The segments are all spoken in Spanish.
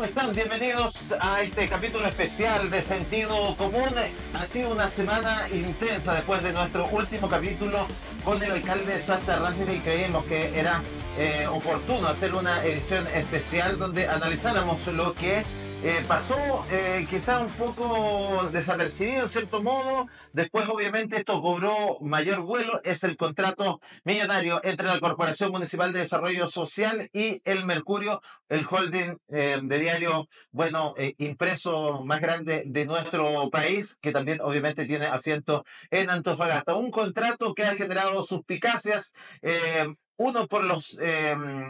están? Bienvenidos a este capítulo especial de Sentido Común. Ha sido una semana intensa después de nuestro último capítulo con el alcalde Sacha Rasmussen y creímos que era oportuno hacer una edición especial donde analizáramos lo que pasó quizá un poco desapercibido en cierto modo. Después obviamente esto cobró mayor vuelo. Es el contrato millonario entre la Corporación Municipal de Desarrollo Social y el Mercurio, el holding de diario, bueno, impreso más grande de nuestro país, que también obviamente tiene asiento en Antofagasta. Un contrato que ha generado suspicacias. Uno, por los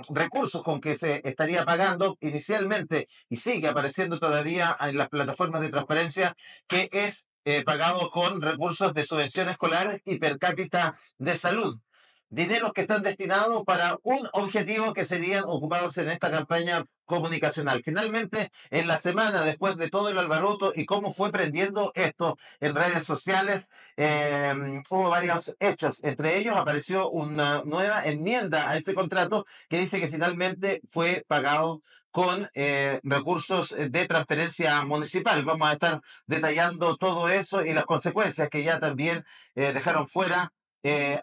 recursos con que se estaría pagando inicialmente y sigue apareciendo todavía en las plataformas de transparencia, que es pagado con recursos de subvención escolar y per cápita de salud. Dineros que están destinados para un objetivo que serían ocupados en esta campaña comunicacional. Finalmente, en la semana, después de todo el alboroto y cómo fue prendiendo esto en redes sociales, hubo varios hechos. Entre ellos apareció una nueva enmienda a este contrato que dice que finalmente fue pagado con recursos de transferencia municipal. Vamos a estar detallando todo eso y las consecuencias que ya también dejaron fuera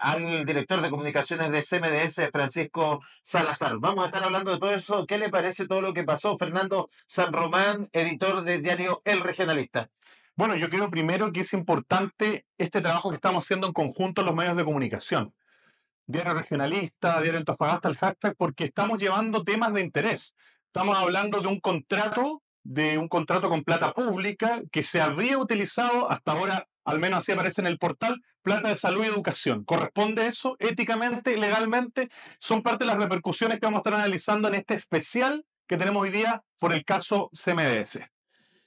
al director de comunicaciones de CMDS, Francisco Salazar. Vamos a estar hablando de todo eso. ¿Qué le parece todo lo que pasó? Fernando San Román, editor del diario El Regionalista. Bueno, yo creo primero que es importante este trabajo que estamos haciendo en conjunto en los medios de comunicación. Diario Regionalista, Diario Antofagasta, el hashtag, porque estamos llevando temas de interés. Estamos hablando de un contrato con plata pública que se habría utilizado hasta ahora, al menos así aparece en el portal, plata de salud y educación. ¿Corresponde eso éticamente, legalmente? Son parte de las repercusiones que vamos a estar analizando en este especial que tenemos hoy día por el caso CMDS.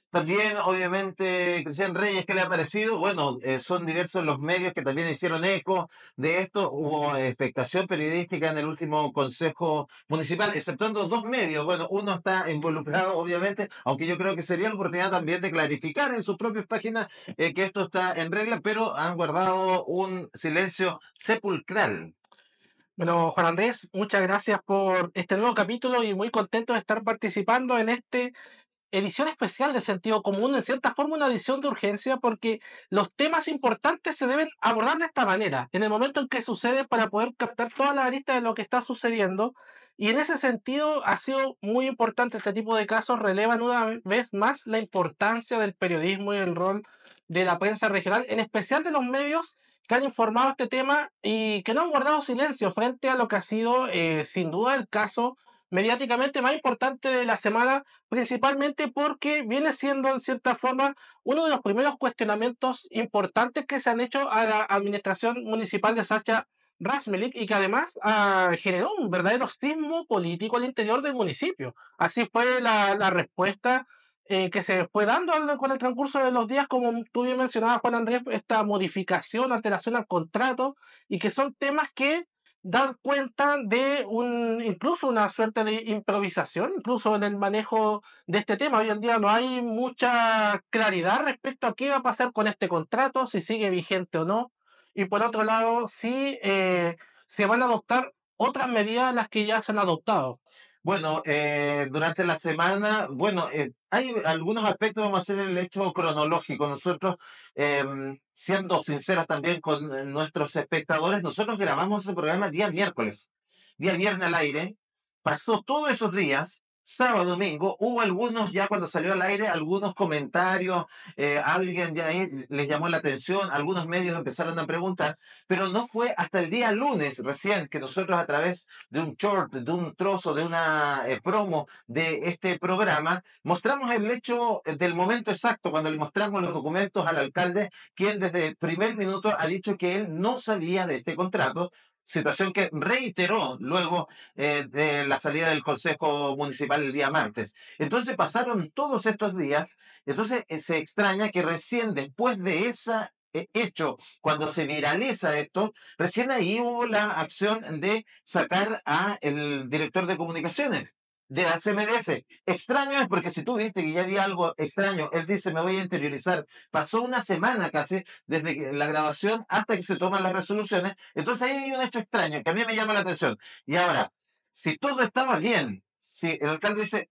También, obviamente, Cristian Reyes, ¿qué le ha parecido? Bueno, son diversos los medios que también hicieron eco de esto. Hubo expectación periodística en el último Consejo Municipal, exceptuando dos medios. Bueno, uno está involucrado, obviamente, aunque yo creo que sería la oportunidad también de clarificar en sus propias páginas que esto está en regla, pero han guardado un silencio sepulcral. Bueno, Juan Andrés, muchas gracias por este nuevo capítulo y muy contento de estar participando en esta edición especial de Sentido Común, en cierta forma una edición de urgencia, porque los temas importantes se deben abordar de esta manera, en el momento en que sucede, para poder captar toda la arista de lo que está sucediendo. Y en ese sentido ha sido muy importante este tipo de casos, relevan una vez más la importancia del periodismo y el rol de la prensa regional, en especial de los medios que han informado este tema y que no han guardado silencio frente a lo que ha sido, sin duda, el caso mediáticamente más importante de la semana, principalmente porque viene siendo, en cierta forma, uno de los primeros cuestionamientos importantes que se han hecho a la administración municipal de Sacha Rasmelik, y que además generó un verdadero sismo político al interior del municipio. Así fue la respuesta que se fue dando con el transcurso de los días, como tú bien mencionabas, Juan Andrés, esta modificación, alteración al contrato, y que son temas que dan cuenta de incluso una suerte de improvisación, incluso en el manejo de este tema. Hoy en día no hay mucha claridad respecto a qué va a pasar con este contrato, si sigue vigente o no. Y por otro lado, si se van a adoptar otras medidas a las que ya se han adoptado. Bueno, durante la semana, bueno, hay algunos aspectos, vamos a hacer el hecho cronológico. Nosotros, siendo sinceros también con nuestros espectadores, nosotros grabamos ese programa día viernes al aire, pasó todos esos días, sábado, domingo, hubo algunos ya cuando salió al aire, algunos comentarios, alguien ya ahí les llamó la atención, algunos medios empezaron a preguntar, pero no fue hasta el día lunes recién que nosotros a través de un short, de un trozo, de una promo de este programa, mostramos el hecho del momento exacto, cuando le mostramos los documentos al alcalde, quien desde el primer minuto ha dicho que él no sabía de este contrato, situación que reiteró luego de la salida del Consejo Municipal el día martes. Entonces pasaron todos estos días, entonces se extraña que recién después de ese hecho, cuando se viraliza esto, recién ahí hubo la acción de sacar a el director de comunicaciones de la CMDS. Extraño es porque si tú viste que ya había algo extraño, él dice, me voy a interiorizar. Pasó una semana casi desde la grabación hasta que se toman las resoluciones. Entonces ahí hay un hecho extraño que a mí me llama la atención. Y ahora, si todo estaba bien, Sí, el alcalde dice,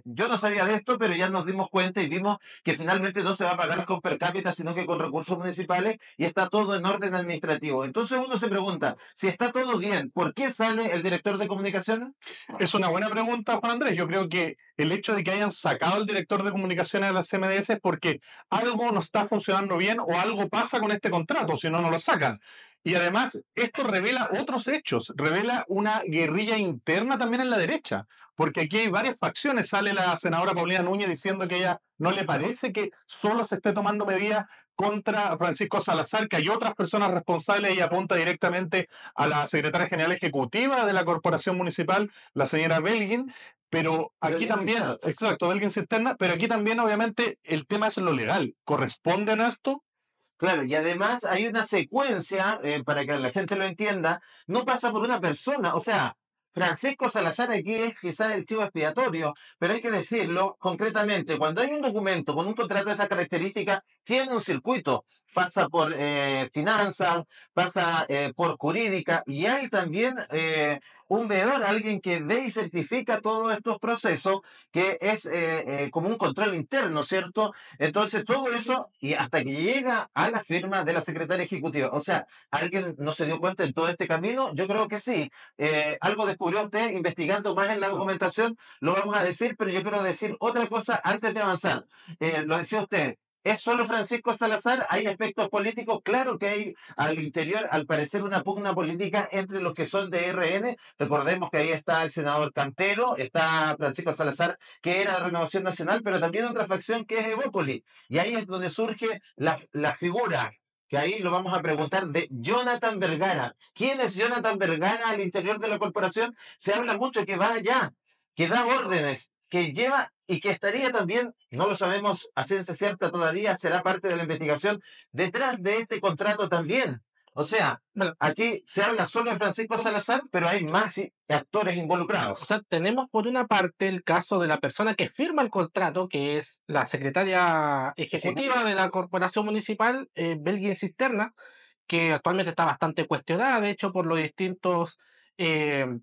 yo no sabía de esto, pero ya nos dimos cuenta y vimos que finalmente no se va a pagar con per cápita, sino que con recursos municipales y está todo en orden administrativo. Entonces uno se pregunta, si está todo bien, ¿por qué sale el director de comunicaciones? Es una buena pregunta, Juan Andrés. Yo creo que el hecho de que hayan sacado al director de comunicaciones de la CMDS es porque algo no está funcionando bien o algo pasa con este contrato, si no, no lo sacan. Y además, esto revela otros hechos, revela una guerrilla interna también en la derecha, porque aquí hay varias facciones. Sale la senadora Paulina Núñez diciendo que ella no le parece que solo se esté tomando medidas contra Francisco Salazar, que hay otras personas responsables. Ella apunta directamente a la secretaria general ejecutiva de la corporación municipal, la señora Belgin, pero aquí Belgin también, Cisterna. exacto, Belgin Cisterna, pero aquí también obviamente el tema es lo legal. ¿Corresponde a esto? Claro, y además hay una secuencia, para que la gente lo entienda, no pasa por una persona, o sea, Francisco Salazar aquí es quizás el chivo expiatorio, pero hay que decirlo concretamente, cuando hay un documento con un contrato de estas características, tiene un circuito, pasa por finanzas, pasa por jurídica, y hay también un veedor, alguien que ve y certifica todos estos procesos, que es como un control interno, ¿cierto? Entonces, todo eso, y hasta que llega a la firma de la secretaria ejecutiva. O sea, ¿alguien no se dio cuenta en todo este camino? Yo creo que sí. Algo descubrió usted investigando más en la documentación, lo vamos a decir, pero yo quiero decir otra cosa antes de avanzar. Lo decía usted. ¿Es solo Francisco Salazar? ¿Hay aspectos políticos? Claro que hay al interior, al parecer, una pugna política entre los que son de RN. Recordemos que ahí está el senador Cantero, está Francisco Salazar, que era de Renovación Nacional, pero también otra facción que es Evópolis. Y ahí es donde surge la figura, que ahí lo vamos a preguntar, de Jonathan Vergara. ¿Quién es Jonathan Vergara al interior de la corporación? Se habla mucho que va allá, que da órdenes, que lleva y que estaría también, no lo sabemos a ciencia cierta todavía, será parte de la investigación, detrás de este contrato también. O sea, Bueno, aquí se habla solo de Francisco Salazar, pero hay más actores o involucrados. sea, tenemos por una parte el caso de la persona que firma el contrato, que es la secretaria ejecutiva de la corporación municipal, Belgin Cisterna, que actualmente está bastante cuestionada, de hecho, por los distintos,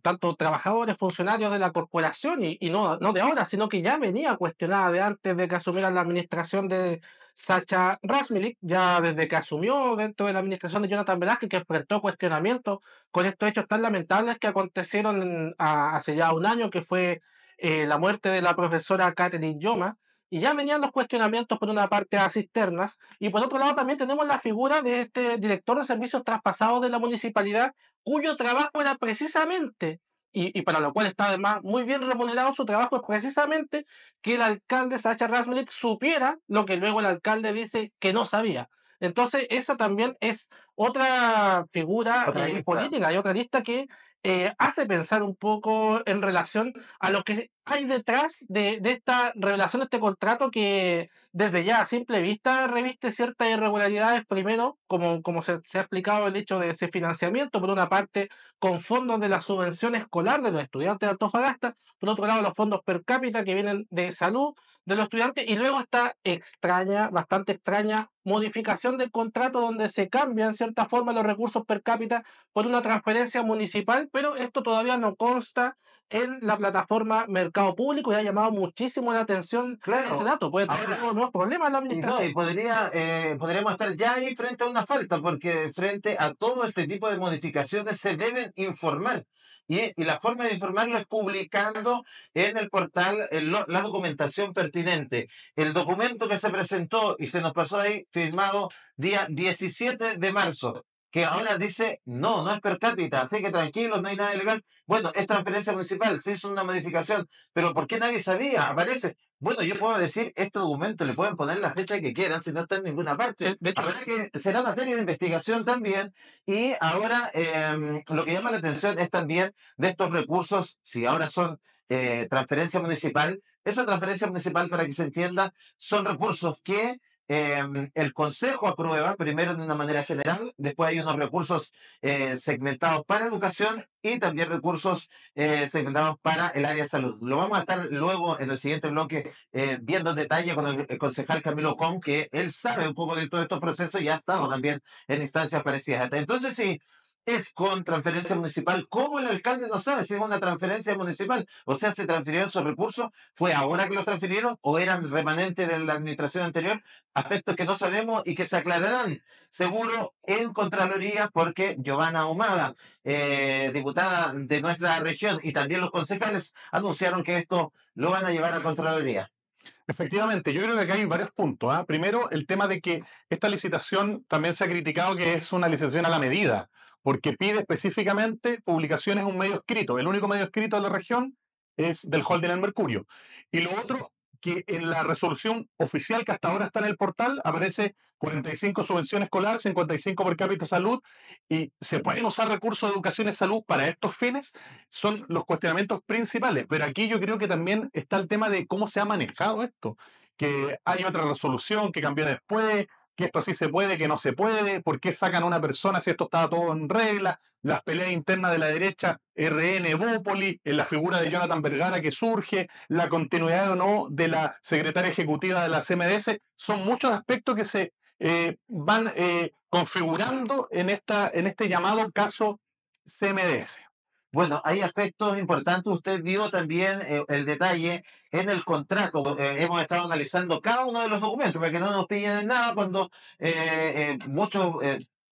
tanto trabajadores, funcionarios de la corporación, y no, no de ahora, sino que ya venía cuestionada de antes de que asumiera la administración de Sacha Rasmilik, ya desde que asumió dentro de la administración de Jonathan Velázquez, que enfrentó cuestionamientos con estos hechos tan lamentables que acontecieron hace ya un año, que fue la muerte de la profesora Catherine Yoma, y ya venían los cuestionamientos por una parte a cisternas, y por otro lado también tenemos la figura de este director de servicios traspasados de la municipalidad, cuyo trabajo era precisamente, y para lo cual está además muy bien remunerado, su trabajo es precisamente que el alcalde Sacha Rasmussen supiera lo que luego el alcalde dice que no sabía. Entonces, esa también es otra figura Otra lista. política y otra lista que hace pensar un poco en relación a lo que hay detrás de esta revelación, de este contrato que desde ya a simple vista reviste ciertas irregularidades. Primero, como se ha explicado, el hecho de ese financiamiento, por una parte, con fondos de la subvención escolar de los estudiantes de Antofagasta, por otro lado, los fondos per cápita que vienen de salud de los estudiantes, y luego esta extraña, bastante extraña modificación del contrato donde se cambian en cierta forma los recursos per cápita por una transferencia municipal, pero esto todavía no consta en la plataforma Mercado Público y ha llamado muchísimo la atención ese Claro, dato. Puede tener ahora, nuevos problemas en la y no, y administración. podríamos estar ya ahí frente a una falta, porque frente a todo este tipo de modificaciones se deben informar. Y la forma de informarlo es publicando en el portal la documentación pertinente. El documento que se presentó y se nos pasó ahí, firmado día 17 de marzo, que ahora dice, no, no es per cápita, así que tranquilos, no hay nada ilegal. Bueno, es transferencia municipal, se hizo una modificación, pero ¿por qué nadie sabía? Aparece. Bueno, yo puedo decir, este documento le pueden poner la fecha que quieran si no está en ninguna parte. Sí, de hecho, Habrá que, será materia de investigación también. Y ahora lo que llama la atención es también de estos recursos, si ahora son transferencia municipal, esa transferencia municipal, para que se entienda, son recursos que el Consejo aprueba, primero de una manera general, después hay unos recursos segmentados para educación y también recursos segmentados para el área de salud. Lo vamos a estar luego en el siguiente bloque viendo en detalle con el concejal Camilo Con, que él sabe un poco de todos estos procesos y ha estado también en instancias parecidas. Entonces, sí, es con transferencia municipal. ¿Cómo el alcalde no sabe si es una transferencia municipal? O sea, ¿se transfirieron esos recursos? ¿Fue ahora que los transfirieron o eran remanentes de la administración anterior? Aspectos que no sabemos y que se aclararán seguro en Contraloría, porque Giovanna Ahumada, diputada de nuestra región, y también los concejales anunciaron que esto lo van a llevar a Contraloría. Efectivamente, yo creo que acá hay varios puntos. ¿Ah? Primero, el tema de que esta licitación también se ha criticado que es una licitación a la medida, porque pide específicamente publicaciones en un medio escrito. El único medio escrito de la región es del Holding El Mercurio. Y lo otro, que en la resolución oficial que hasta ahora está en el portal aparece 45 subvención escolar, 55 per cápita salud, y se pueden usar recursos de educación y salud para estos fines, son los cuestionamientos principales. Pero aquí yo creo que también está el tema de cómo se ha manejado esto, que hay otra resolución que cambió después, que esto sí se puede, que no se puede, por qué sacan a una persona si esto estaba todo en regla, las peleas internas de la derecha, RN, Bópoli, en la figura de Jonathan Vergara que surge, la continuidad o no de la secretaria ejecutiva de la CMDS, son muchos aspectos que se van configurando en este llamado caso CMDS. Bueno, hay aspectos importantes. Usted dio también el detalle en el contrato. Hemos estado analizando cada uno de los documentos para que no nos pillen en nada cuando muchos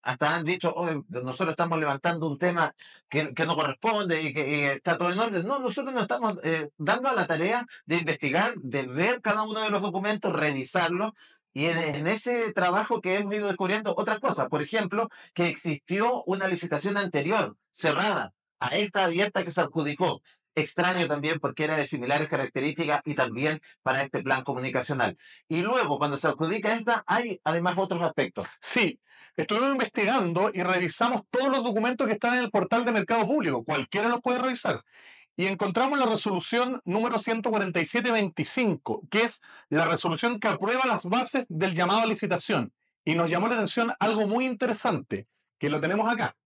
hasta han dicho: "Oh, nosotros estamos levantando un tema que no corresponde y que está todo en orden". No, nosotros nos estamos dando a la tarea de investigar, de ver cada uno de los documentos, revisarlos. Y en ese trabajo que hemos ido descubriendo otras cosas, por ejemplo, que existió una licitación anterior, cerrada, a esta abierta que se adjudicó. Extraño también porque era de similares características y también para este plan comunicacional. Y luego, cuando se adjudica esta, hay además otros aspectos. Sí, estuvimos investigando y revisamos todos los documentos que están en el portal de Mercado Público, cualquiera los puede revisar. Y encontramos la resolución número 14725, que es la resolución que aprueba las bases del llamado a licitación. Y nos llamó la atención algo muy interesante, que lo tenemos acá.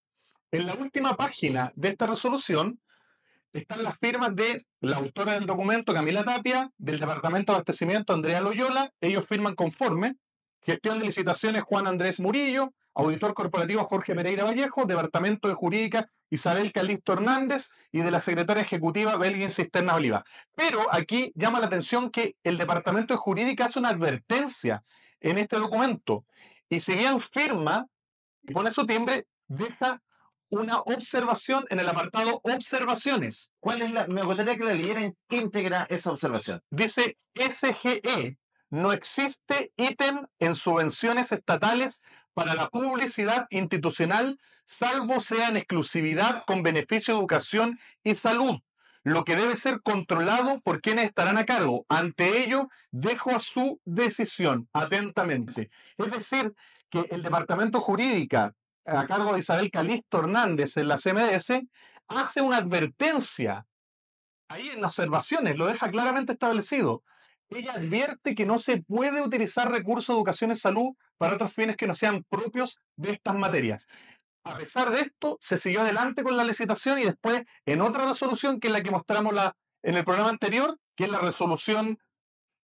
En la última página de esta resolución están las firmas de la autora del documento, Camila Tapia, del Departamento de Abastecimiento, Andrea Loyola. Ellos firman conforme. Gestión de licitaciones, Juan Andrés Murillo. Auditor corporativo, Jorge Pereira Vallejo. Departamento de Jurídica, Isabel Calixto Hernández. Y de la secretaria ejecutiva, Belgin Cisterna Oliva. Pero aquí llama la atención que el Departamento de Jurídica hace una advertencia en este documento. Y si bien firma y pone su timbre, deja una observación en el apartado observaciones. ¿Cuál es me gustaría que la leyera íntegra esa observación. Dice SGE, no existe ítem en subvenciones estatales para la publicidad institucional, salvo sea en exclusividad con beneficio de educación y salud, lo que debe ser controlado por quienes estarán a cargo. Ante ello, dejo a su decisión atentamente. Es decir, que el Departamento Jurídica, a cargo de Isabel Calixto Hernández en la CMDS, hace una advertencia ahí en las observaciones, lo deja claramente establecido. Ella advierte que no se puede utilizar recursos de educación y salud para otros fines que no sean propios de estas materias. A pesar de esto, se siguió adelante con la licitación y después, en otra resolución, que es la que mostramos en el programa anterior, que es la resolución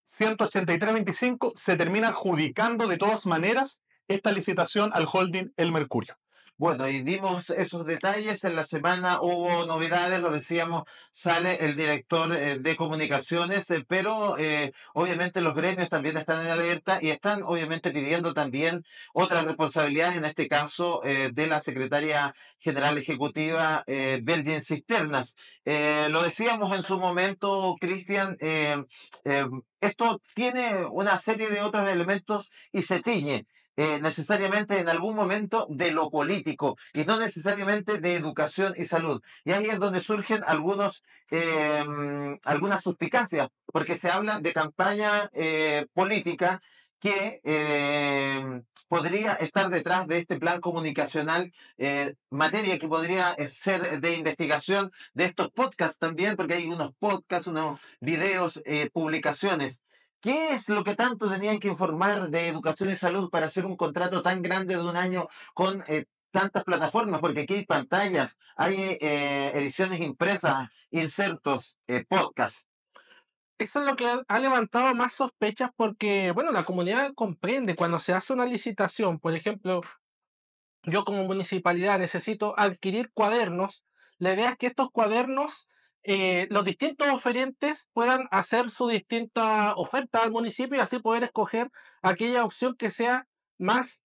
18325, se termina adjudicando de todas maneras esta licitación al holding El Mercurio. Bueno, y dimos esos detalles. En la semana hubo novedades, lo decíamos, sale el director de comunicaciones, pero obviamente los gremios también están en alerta y están obviamente pidiendo también otras responsabilidades, en este caso de la secretaria general ejecutiva Belgin Cisternas. Lo decíamos en su momento, Cristian, esto tiene una serie de otros elementos y se tiñe necesariamente en algún momento de lo político y no necesariamente de educación y salud. Y ahí es donde surgen algunas suspicacias, porque se habla de campaña política que podría estar detrás de este plan comunicacional, materia que podría ser de investigación de estos podcasts también, porque hay unos podcasts, unos videos, publicaciones. ¿Qué es lo que tanto tenían que informar de educación y salud para hacer un contrato tan grande de un año con tantas plataformas? Porque aquí hay pantallas, hay ediciones impresas, insertos, podcasts. Eso es lo que ha levantado más sospechas porque, bueno, la comunidad comprende cuando se hace una licitación, por ejemplo, yo como municipalidad necesito adquirir cuadernos, la idea es que estos cuadernos, los distintos oferentes puedan hacer su distinta oferta al municipio y así poder escoger aquella opción que sea más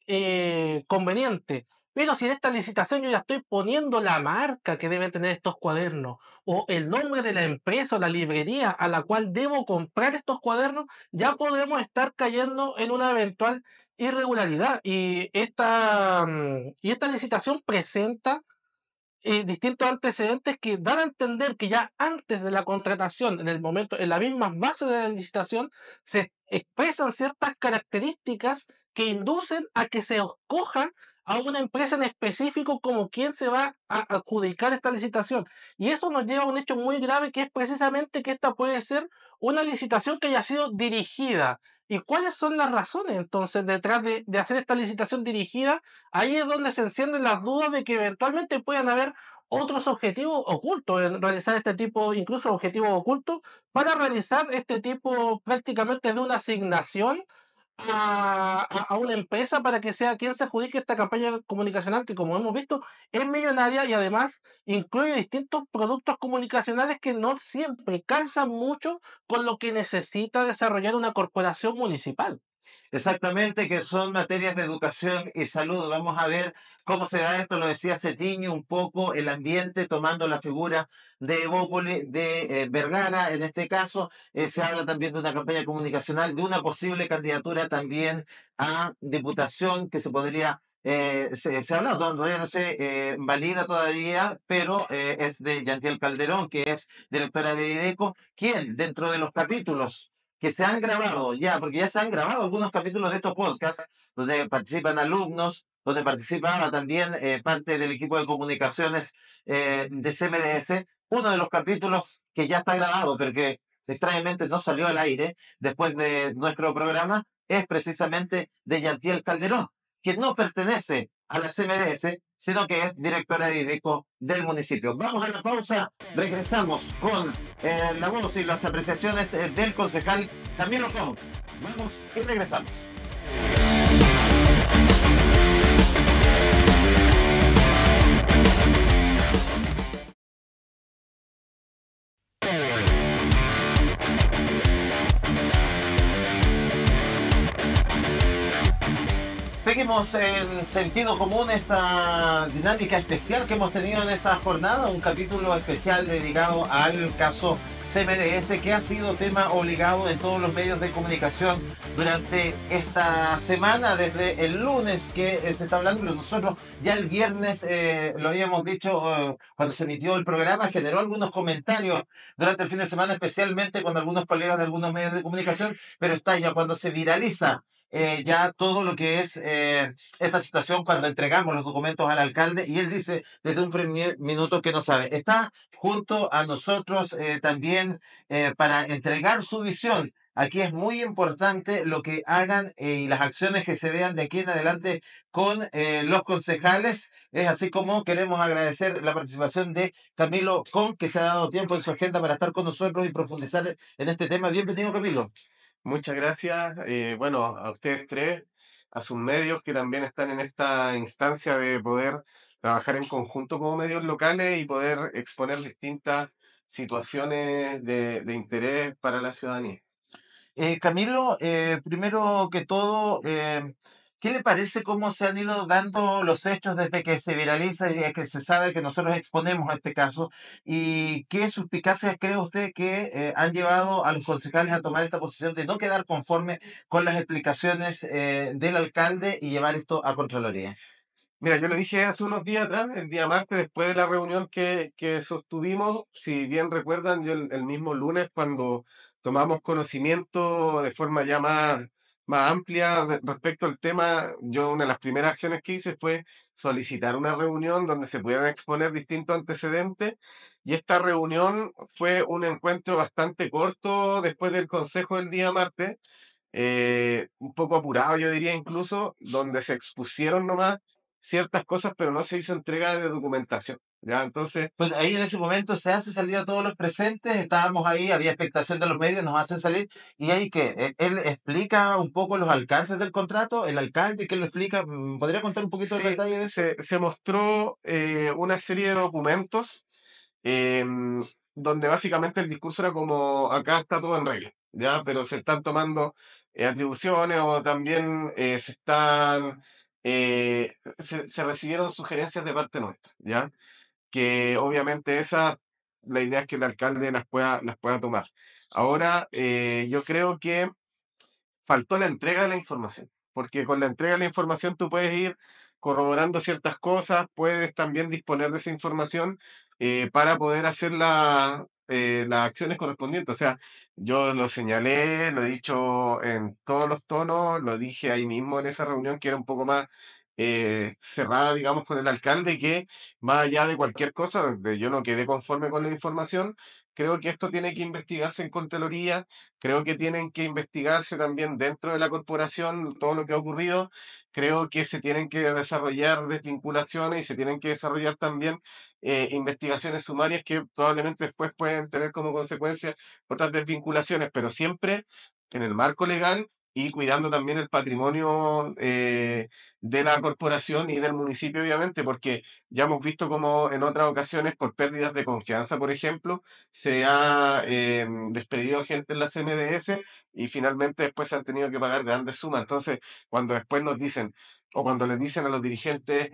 conveniente. Pero si en esta licitación yo ya estoy poniendo la marca que deben tener estos cuadernos o el nombre de la empresa o la librería a la cual debo comprar estos cuadernos, ya podemos estar cayendo en una eventual irregularidad. Y esta licitación presenta distintos antecedentes que dan a entender que ya antes de la contratación, en el momento, en la misma base de la licitación, se expresan ciertas características que inducen a que se escoja a una empresa en específico como quien se va a adjudicar esta licitación. Y eso nos lleva a un hecho muy grave que es precisamente que esta puede ser una licitación que haya sido dirigida. ¿Y cuáles son las razones entonces detrás de hacer esta licitación dirigida? Ahí es donde se encienden las dudas de que eventualmente puedan haber otros objetivos ocultos en realizar este tipo, incluso objetivos ocultos, para realizar este tipo prácticamente de una asignación a una empresa para que sea quien se adjudique esta campaña comunicacional que, como hemos visto, es millonaria y además incluye distintos productos comunicacionales que no siempre calzan mucho con lo que necesita desarrollar una corporación municipal. Exactamente, que son materias de educación y salud. Vamos a ver cómo se da esto, lo decía Cetiño, un poco el ambiente, tomando la figura de Bópoli, de Vergara, en este caso. Se habla también de una campaña comunicacional, de una posible candidatura también a diputación que se podría... se habla, todavía no se valida todavía, pero es de Yantiel Calderón, que es directora de IDECO, quien dentro de los capítulos que se han grabado ya, porque ya se han grabado algunos capítulos de estos podcasts, donde participan alumnos, donde participaba también parte del equipo de comunicaciones de CMDS. Uno de los capítulos que ya está grabado, pero que extrañamente no salió al aire después de nuestro programa, es precisamente de Yantiel Calderón, que no pertenece a la CMDS, sino que es directora de IDECO del municipio. Vamos a la pausa, regresamos con la voz y las apreciaciones del concejal Camilo Con. Vamos y regresamos. Seguimos en sentido común esta dinámica especial que hemos tenido en esta jornada, un capítulo especial dedicado al caso CMDS que ha sido tema obligado en todos los medios de comunicación durante esta semana, desde el lunes que se está hablando, pero nosotros ya el viernes lo habíamos dicho cuando se emitió el programa, generó algunos comentarios durante el fin de semana, especialmente con algunos colegas de algunos medios de comunicación, pero está ya cuando se viraliza ya todo lo que es esta situación cuando entregamos los documentos al alcalde y él dice desde un primer minuto que no sabe. Está junto a nosotros también para entregar su visión. Aquí es muy importante lo que hagan y las acciones que se vean de aquí en adelante con los concejales. Es así como queremos agradecer la participación de Camilo Con, que se ha dado tiempo en su agenda para estar con nosotros y profundizar en este tema. Bienvenido, Camilo. Muchas gracias, bueno, a ustedes tres, a sus medios que también están en esta instancia de poder trabajar en conjunto como medios locales y poder exponer distintas situaciones de interés para la ciudadanía. Camilo, primero que todo, ¿qué le parece cómo se han ido dando los hechos desde que se viraliza y desde que se sabe que nosotros exponemos este caso? ¿Y qué suspicacias cree usted que han llevado a los concejales a tomar esta posición de no quedar conforme con las explicaciones del alcalde y llevar esto a Contraloría? Mira, yo lo dije hace unos días atrás, el día martes, después de la reunión que sostuvimos, si bien recuerdan, yo el mismo lunes, cuando tomamos conocimiento de forma ya más amplia respecto al tema, yo una de las primeras acciones que hice fue solicitar una reunión donde se pudieran exponer distintos antecedentes, y esta reunión fue un encuentro bastante corto después del consejo del día martes, un poco apurado, yo diría incluso, donde se expusieron nomás ciertas cosas, pero no se hizo entrega de documentación. ¿ya? Entonces, Pues ahí en ese momento se hace salir a todos los presentes, estábamos ahí, había expectación de los medios, nos hacen salir, y ahí que él explica un poco los alcances del contrato, el alcalde que lo explica, ¿podría contar un poquito el sí, detalle de eso? se mostró una serie de documentos em, donde básicamente el discurso era como, acá está todo en regla, ¿ya? Pero se están tomando atribuciones o también se recibieron sugerencias de parte nuestra, ¿ya? Que obviamente la idea es que el alcalde las pueda tomar. Ahora, yo creo que faltó la entrega de la información, porque con la entrega de la información tú puedes ir corroborando ciertas cosas, puedes también disponer de esa información para poder hacer las acciones correspondientes. O sea, yo lo señalé, lo he dicho en todos los tonos, lo dije ahí mismo en esa reunión que era un poco más cerrada, digamos, con el alcalde, que más allá de cualquier cosa, donde yo no quedé conforme con la información, creo que esto tiene que investigarse en Contraloría. Creo que tienen que investigarse también dentro de la corporación todo lo que ha ocurrido. Creo que se tienen que desarrollar desvinculaciones y se tienen que desarrollar también investigaciones sumarias que probablemente después pueden tener como consecuencia otras desvinculaciones, pero siempre en el marco legal y cuidando también el patrimonio de la corporación y del municipio, obviamente, porque ya hemos visto como en otras ocasiones, por pérdidas de confianza, por ejemplo, se ha despedido gente en la CMDS y finalmente después se han tenido que pagar grandes sumas. Entonces, cuando después nos dicen, o cuando les dicen a los dirigentes,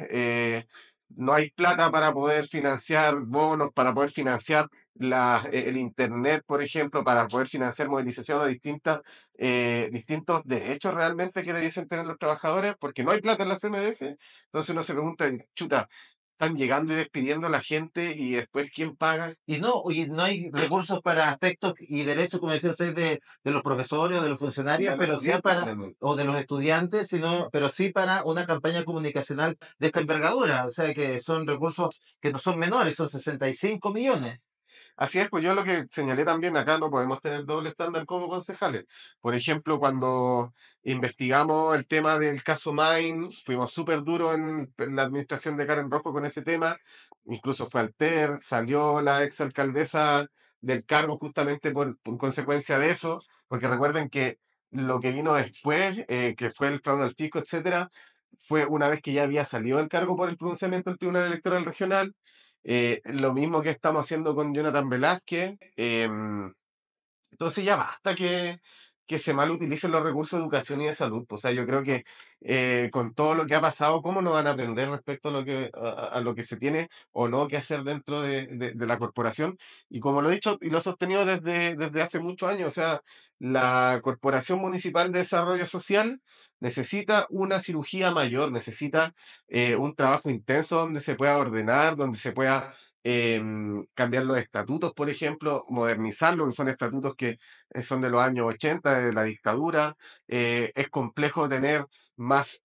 no hay plata para poder financiar bonos, para poder financiar el Internet, por ejemplo, para poder financiar movilización o distintos derechos realmente que debiesen tener los trabajadores, porque no hay plata en la CMDS. Entonces uno se pregunta, chuta, están llegando y despidiendo a la gente y después ¿quién paga? Y no hay recursos para aspectos y derechos, como decía usted, de los profesores o de los funcionarios, De los pero sí estudiantes, para, finalmente. o de los estudiantes, pero sí para una campaña comunicacional de esta envergadura. O sea que son recursos que no son menores, son 65 millones. Así es, pues yo lo que señalé también acá no podemos tener doble estándar como concejales. Por ejemplo, cuando investigamos el tema del caso Main, fuimos súper duros en la administración de Karen Rojo con ese tema, incluso fue Alter, salió la ex alcaldesa del cargo justamente por consecuencia de eso, porque recuerden que lo que vino después, que fue el fraude al fisco, etcétera, fue una vez que ya había salido del cargo por el pronunciamiento del Tribunal Electoral Regional. Lo mismo que estamos haciendo con Jonathan Velázquez. Entonces ya basta que se mal utilicen los recursos de educación y de salud. O sea, yo creo que con todo lo que ha pasado, ¿cómo no van a aprender respecto a a lo que se tiene o no que hacer dentro de la corporación? Y como lo he dicho y lo he sostenido desde hace muchos años, o sea, la Corporación Municipal de Desarrollo Social necesita una cirugía mayor, necesita un trabajo intenso donde se pueda ordenar, donde se pueda cambiar los estatutos, por ejemplo, modernizarlos, que son estatutos que son de los años 80 de la dictadura. Es complejo tener más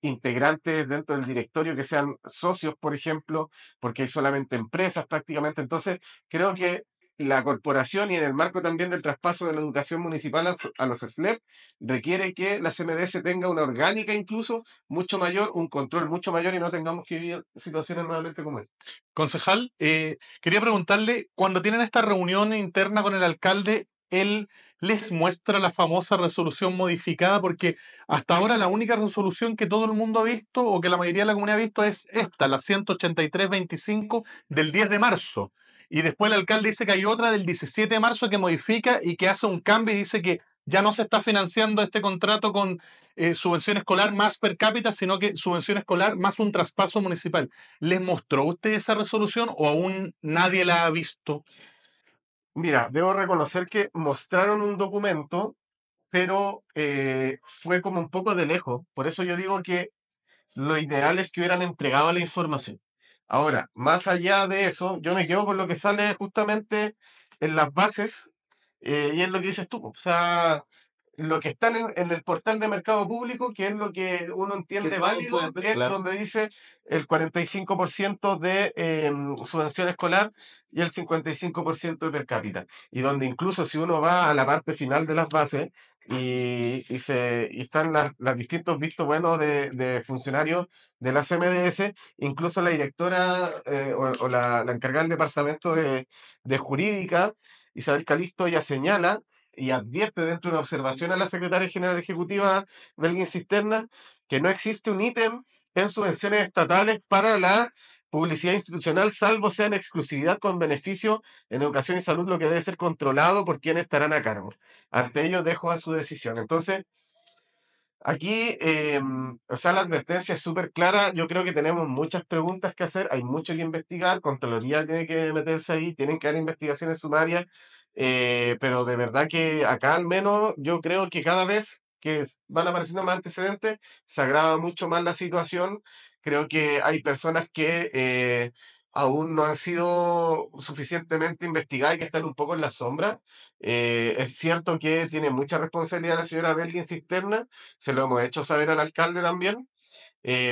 integrantes dentro del directorio que sean socios, por ejemplo, porque hay solamente empresas prácticamente. Entonces, creo que la corporación y en el marco también del traspaso de la educación municipal a los SLEP requiere que la CMDS tenga una orgánica incluso mucho mayor, un control mucho mayor y no tengamos que vivir situaciones nuevamente como esta. Concejal, quería preguntarle, cuando tienen esta reunión interna con el alcalde, él les muestra la famosa resolución modificada, porque hasta ahora la única resolución que todo el mundo ha visto o que la mayoría de la comunidad ha visto es esta, la 183-25 del 10 de marzo. Y después el alcalde dice que hay otra del 17 de marzo que modifica y que hace un cambio y dice que ya no se está financiando este contrato con subvención escolar más per cápita, sino que subvención escolar más un traspaso municipal. ¿Les mostró usted esa resolución o aún nadie la ha visto? Mira, debo reconocer que mostraron un documento, pero fue como un poco de lejos. Por eso yo digo que lo ideal es que hubieran entregado la información. Ahora, más allá de eso, yo me quedo con lo que sale justamente en las bases y es lo que dices tú. O sea, lo que está en el portal de mercado público, que es lo que uno entiende todos válido, pueden ver, es claro. donde dice el 45% de subvención escolar y el 55% de per cápita. Y donde incluso si uno va a la parte final de las bases, y están las distintos vistos buenos de funcionarios de la CMDS, incluso la directora o la encargada del departamento de jurídica, Isabel Calisto, ella señala y advierte dentro de una observación a la secretaria general ejecutiva Belgin Cisterna que no existe un ítem en subvenciones estatales para la publicidad institucional, salvo sea en exclusividad con beneficio en educación y salud, lo que debe ser controlado por quienes estarán a cargo. Ante ello dejo a su decisión. Entonces, aquí, o sea, la advertencia es súper clara. Yo creo que tenemos muchas preguntas que hacer, hay mucho que investigar. Contraloría tiene que meterse ahí, tienen que haber investigaciones sumarias, pero de verdad que acá al menos yo creo que cada vez que van apareciendo más antecedentes, se agrava mucho más la situación. Creo que hay personas que aún no han sido suficientemente investigadas y que están un poco en la sombra. Es cierto que tiene mucha responsabilidad la señora Belgin Cisterna, se lo hemos hecho saber al alcalde también,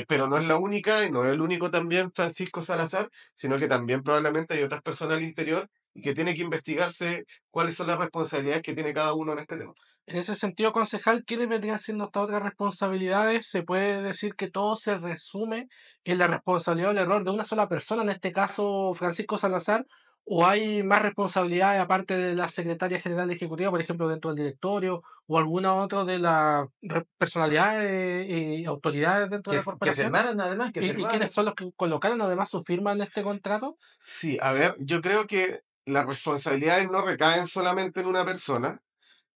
pero no es la única y no es el único también Francisco Salazar, sino que también probablemente hay otras personas al interior y que tiene que investigarse cuáles son las responsabilidades que tiene cada uno en este tema. En ese sentido, concejal, ¿quiénes vendrían siendo estas otras responsabilidades? ¿Se puede decir que todo se resume en la responsabilidad o el error de una sola persona, en este caso Francisco Salazar? ¿O hay más responsabilidades aparte de la secretaria general ejecutiva, por ejemplo, dentro del directorio, o alguna otra de las personalidades y autoridades dentro de la Que corporación? firmaron además, que ¿Y firmaron. quiénes son los que colocaron además su firma en este contrato? Sí, a ver, yo creo que las responsabilidades no recaen solamente en una persona.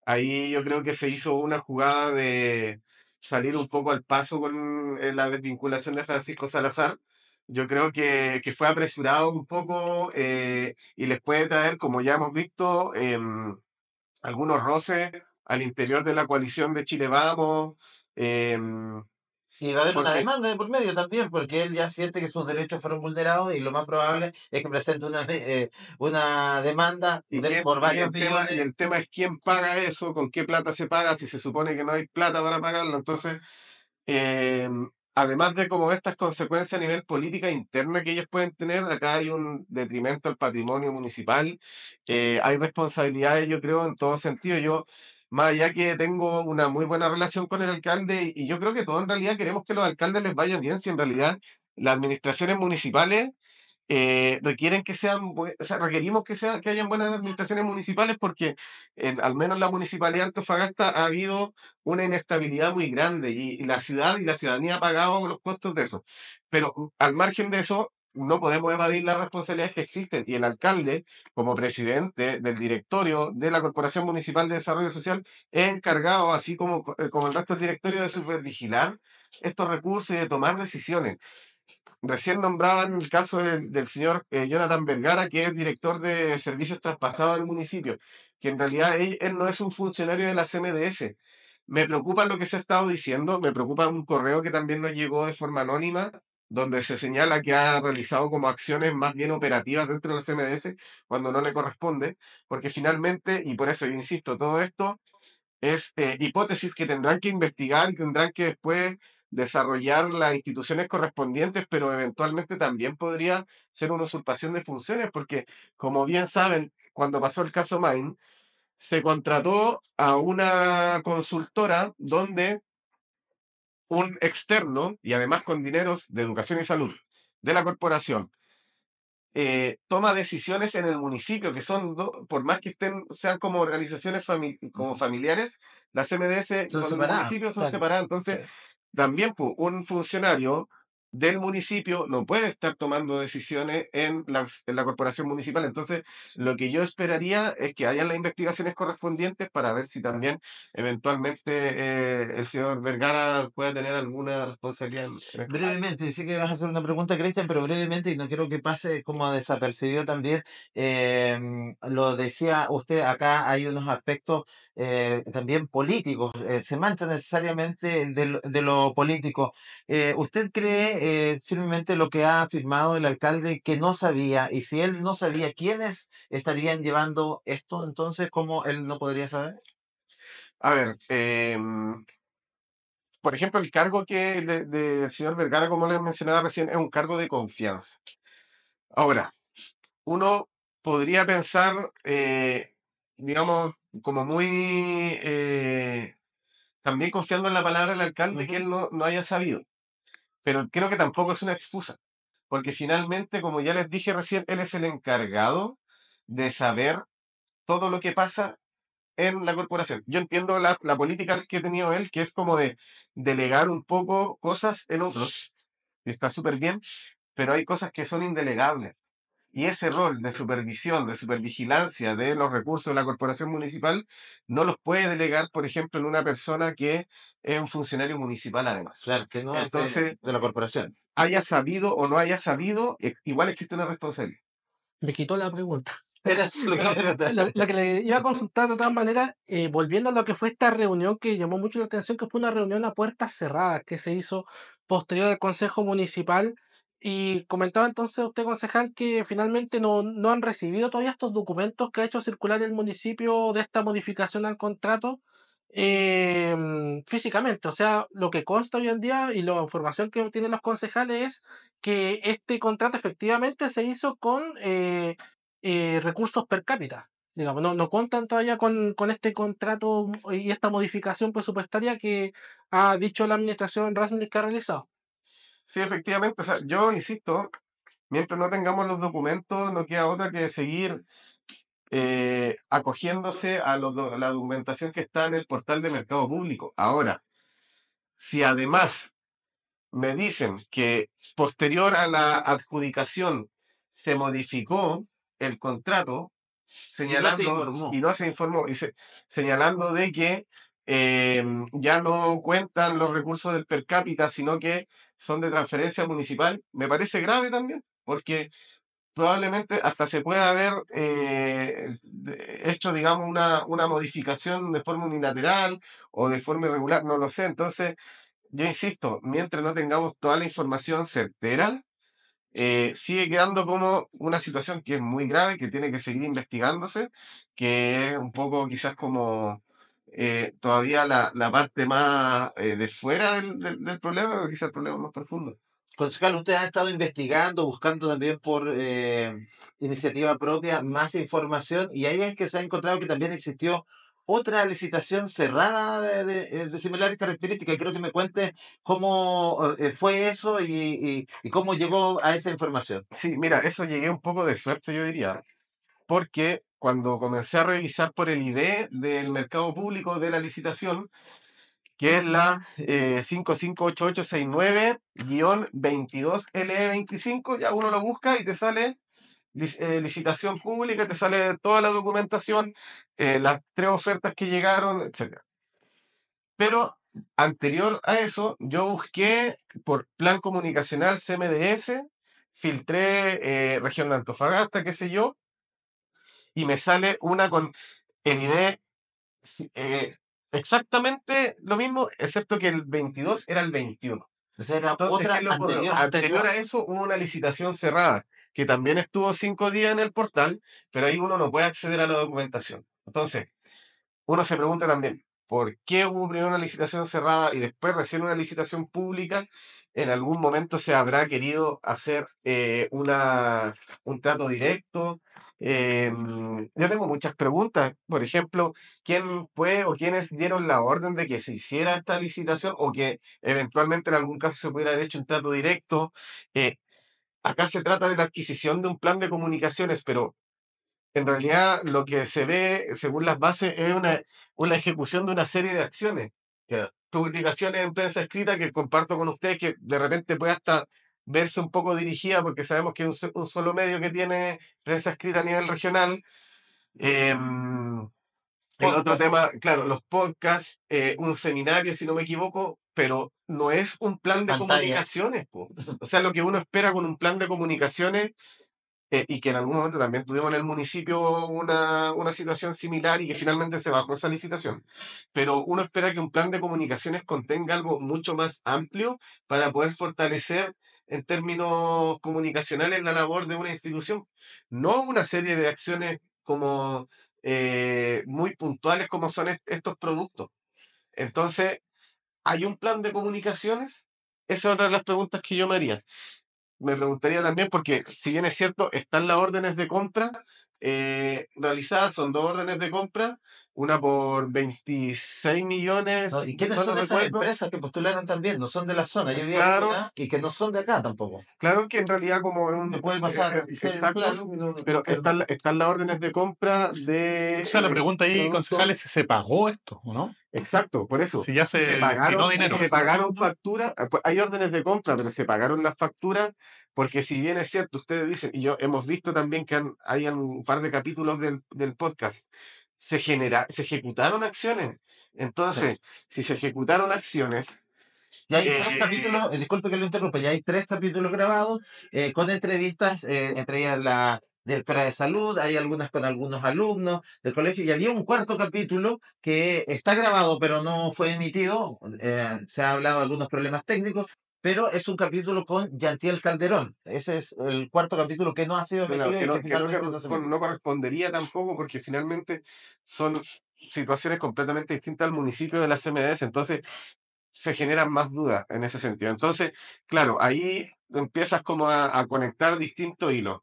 Ahí yo creo que se hizo una jugada de salir un poco al paso con la desvinculación de Francisco Salazar. Yo creo que fue apresurado un poco y les puede traer, como ya hemos visto, algunos roces al interior de la coalición de Chile Vamos. em, Y va a haber una porque demanda de por medio también, porque él ya siente que sus derechos fueron vulnerados y lo más probable es que presente una demanda por varios y millones. el tema es quién paga eso, con qué plata se paga, si se supone que no hay plata para pagarlo. Entonces, Eh, además de como estas consecuencias a nivel política interna que ellos pueden tener, acá hay un detrimento al patrimonio municipal, hay responsabilidades, yo creo, en todo sentido. Yo, más allá que tengo una muy buena relación con el alcalde, y yo creo que todos en realidad queremos que los alcaldes les vaya bien, si en realidad las administraciones municipales requieren que sean, o sea, requerimos que hayan buenas administraciones municipales porque al menos en la municipalidad de Antofagasta ha habido una inestabilidad muy grande y la ciudad y la ciudadanía ha pagado los costos de eso. Pero al margen de eso, no podemos evadir las responsabilidades que existen y el alcalde, como presidente del directorio de la Corporación Municipal de Desarrollo Social, es encargado, así como el resto del directorio, de supervigilar estos recursos y de tomar decisiones. Recién nombraban el caso del señor Jonathan Vergara, que es director de servicios traspasados del municipio, que en realidad él no es un funcionario de la CMDS. Me preocupa lo que se ha estado diciendo, me preocupa un correo que también nos llegó de forma anónima, donde se señala que ha realizado como acciones más bien operativas dentro de la CMDS, cuando no le corresponde, porque finalmente, y por eso yo insisto, todo esto es hipótesis que tendrán que investigar y tendrán que después desarrollar las instituciones correspondientes, pero eventualmente también podría ser una usurpación de funciones, porque como bien saben, cuando pasó el caso Main, se contrató a una consultora donde un externo, y además con dineros de educación y salud de la corporación, toma decisiones en el municipio, que son, por más que sean como organizaciones como familiares, las CMDS Son con el separadas. municipio son Claro, separadas. sí. Entonces, también pues, un funcionario del municipio no puede estar tomando decisiones en la corporación municipal. Entonces, lo que yo esperaría es que hayan las investigaciones correspondientes para ver si también eventualmente el señor Vergara pueda tener alguna responsabilidad en esto. Brevemente, dice que vas a hacer una pregunta, Cristian, pero brevemente, y no quiero que pase como desapercibido también. Lo decía usted, acá hay unos aspectos también políticos, se mancha necesariamente de lo político. ¿Usted cree firmemente lo que ha afirmado el alcalde que no sabía? Y si él no sabía quiénes estarían llevando esto, entonces, ¿cómo él no podría saber? A ver, por ejemplo, el cargo del señor Vergara, como les mencionaba recién, es un cargo de confianza. Ahora, uno podría pensar, digamos, como muy también confiando en la palabra del alcalde que él no haya sabido. Pero creo que tampoco es una excusa, porque finalmente, como ya les dije recién, él es el encargado de saber todo lo que pasa en la corporación. Yo entiendo la política que ha tenido él, que es como de delegar un poco cosas en otros, y está súper bien, pero hay cosas que son indelegables. Y ese rol de supervisión, de supervigilancia de los recursos de la corporación municipal, no los puede delegar, por ejemplo, en una persona que es un funcionario municipal además. Claro, que no es Entonces, de la corporación. haya sabido o no haya sabido, igual existe una responsabilidad. Me quitó la pregunta. Era eso lo que No, le preguntaba. lo que le iba a consultar de todas maneras, volviendo a lo que fue esta reunión que llamó mucho la atención, que fue una reunión a puertas cerradas que se hizo posterior al Consejo Municipal. Y comentaba entonces usted, concejal, que finalmente no han recibido todavía estos documentos que ha hecho circular el municipio de esta modificación al contrato físicamente. O sea, lo que consta hoy en día y la información que tienen los concejales es que este contrato efectivamente se hizo con recursos per cápita. Digamos, no cuentan todavía con este contrato y esta modificación presupuestaria que ha dicho la administración Rasmussen que ha realizado. Sí, efectivamente, o sea, yo insisto, mientras no tengamos los documentos, no queda otra que seguir acogiéndose a la documentación que está en el portal de Mercado Público. Ahora, si además me dicen que posterior a la adjudicación se modificó el contrato, señalando, y no se informó, señalando de que ya no cuentan los recursos del per cápita, sino que son de transferencia municipal, me parece grave también, porque probablemente hasta se pueda haber hecho, digamos, una modificación de forma unilateral o de forma irregular, no lo sé. Entonces, yo insisto, mientras no tengamos toda la información certera, sigue quedando como una situación que es muy grave, que tiene que seguir investigándose, que es un poco quizás como todavía la parte más de fuera del problema, pero quizás el problema más profundo. Concejal, usted ha estado investigando, buscando también por iniciativa propia más información y ahí es que se ha encontrado que también existió otra licitación cerrada de similares características. Quiero que me cuente cómo fue eso y cómo llegó a esa información. Sí, mira, eso llegué un poco de suerte, yo diría, porque cuando comencé a revisar por el ID del mercado público de la licitación, que es la 558869-22LE25, ya uno lo busca y te sale licitación pública, te sale toda la documentación, las 3 ofertas que llegaron, etcétera. Pero anterior a eso, yo busqué por plan comunicacional CMDS, filtré región de Antofagasta, qué sé yo, y me sale una con el ID exactamente lo mismo, excepto que el 22 era el 21. Esa era Entonces, otra ¿qué es lo que ocurrió? anterior. Anterior a eso hubo una licitación cerrada, que también estuvo 5 días en el portal, pero ahí uno no puede acceder a la documentación. Entonces, uno se pregunta también, ¿por qué hubo primero una licitación cerrada y después recién una licitación pública? En algún momento se habrá querido hacer un trato directo. Yo tengo muchas preguntas. Por ejemplo, ¿quién fue o quiénes dieron la orden de que se hiciera esta licitación o que eventualmente en algún caso se pudiera haber hecho un trato directo? Eh, Acá se trata de la adquisición de un plan de comunicaciones, pero en realidad lo que se ve, según las bases, es una ejecución de una serie de acciones. Ya. Publicaciones en prensa escrita que comparto con ustedes, que de repente puede hasta verse un poco dirigida, porque sabemos que es un solo medio que tiene prensa escrita a nivel regional. El otro tema, claro, los podcasts, un seminario, si no me equivoco, pero no es un plan de Pantallas. comunicaciones, po. O sea, lo que uno espera con un plan de comunicaciones y que en algún momento también tuvimos en el municipio una situación similar y que finalmente se bajó esa licitación. Pero uno espera que un plan de comunicaciones contenga algo mucho más amplio para poder fortalecer en términos comunicacionales la labor de una institución, no una serie de acciones como muy puntuales como son estos productos. Entonces, ¿hay un plan de comunicaciones? Esa es otra de las preguntas que yo me haría. Me preguntaría también, porque si bien es cierto, están las órdenes de compra, realizadas, son 2 órdenes de compra, una por 26 millones, ¿No? ¿Y quiénes no son lo esas recuerdo. empresas que postularon también? No son de la zona. Yo vi Claro, algunas y que no son de acá tampoco. claro que en realidad como es Me un... puede pasar, exacto, claro, pero pero están las órdenes de compra O sea, la de pregunta ahí, productos. concejales, si se pagó esto o no. Exacto, por eso. Si ya Se se destinó pagaron, dinero. se pagaron facturas, pues, hay órdenes de compra, pero se pagaron las facturas, porque si bien es cierto, ustedes dicen, y yo hemos visto también que hay un par de capítulos del podcast, se ejecutaron acciones. sí. Entonces, si se ejecutaron acciones, Ya hay eh, 3 capítulos, disculpe que lo interrumpa, ya hay 3 capítulos grabados con entrevistas, entre ellas la directora de salud, hay algunas con algunos alumnos del colegio, y había un 4 capítulo que está grabado pero no fue emitido, se ha hablado de algunos problemas técnicos, pero es un capítulo con Yantiel Calderón. Ese es el 4 capítulo que no ha sido bueno, emitido y que finalmente no se emitió. no correspondería tampoco, porque finalmente son situaciones completamente distintas al municipio de la CMDS. Entonces, se generan más dudas en ese sentido. Entonces, claro, ahí empiezas como a conectar distintos hilos.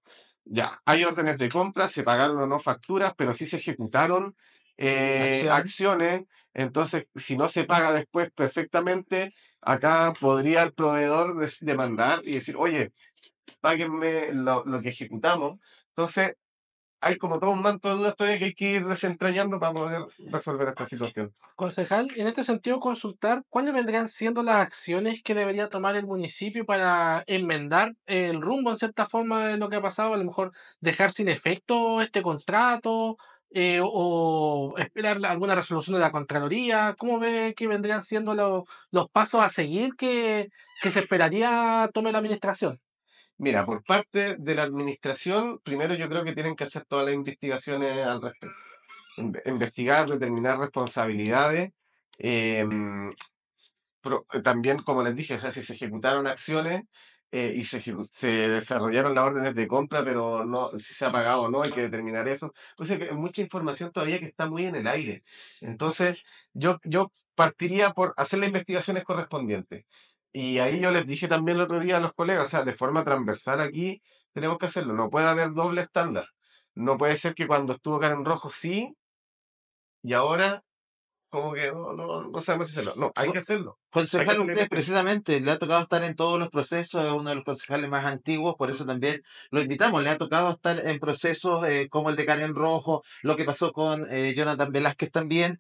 Ya, hay órdenes de compra, se pagaron o no facturas, pero sí se ejecutaron Acciones. acciones. Entonces, si no se paga después perfectamente, acá podría el proveedor demandar y decir, oye, páguenme lo que ejecutamos. Entonces, hay como todo un manto de dudas todavía que hay que ir desentrañando para poder resolver esta situación. Concejal, en este sentido, consultar cuáles vendrían siendo las acciones que debería tomar el municipio para enmendar el rumbo, en cierta forma, de lo que ha pasado. A lo mejor dejar sin efecto este contrato, o esperar alguna resolución de la Contraloría. ¿Cómo ve que vendrían siendo los pasos a seguir que se esperaría tome la administración? Mira, por parte de la administración, primero yo creo que tienen que hacer todas las investigaciones al respecto. Investigar, determinar responsabilidades. em, También, como les dije, o sea, si se ejecutaron acciones y se desarrollaron las órdenes de compra, pero no, si se ha pagado o no, hay que determinar eso. Pues es que hay mucha información todavía que está muy en el aire. Entonces, yo partiría por hacer las investigaciones correspondientes. Y ahí yo les dije también el otro día a los colegas, o sea, de forma transversal aquí tenemos que hacerlo. No puede haber doble estándar. No puede ser que cuando estuvo Karen Rojo sí, y ahora como que no sabemos si hacerlo. No, hay que hacerlo. Hay que Concejal, hacer la usted investigación. precisamente le ha tocado estar en todos los procesos, es uno de los concejales más antiguos, por eso también lo invitamos. Le ha tocado estar en procesos como el de Karen Rojo, lo que pasó con Jonathan Velázquez también.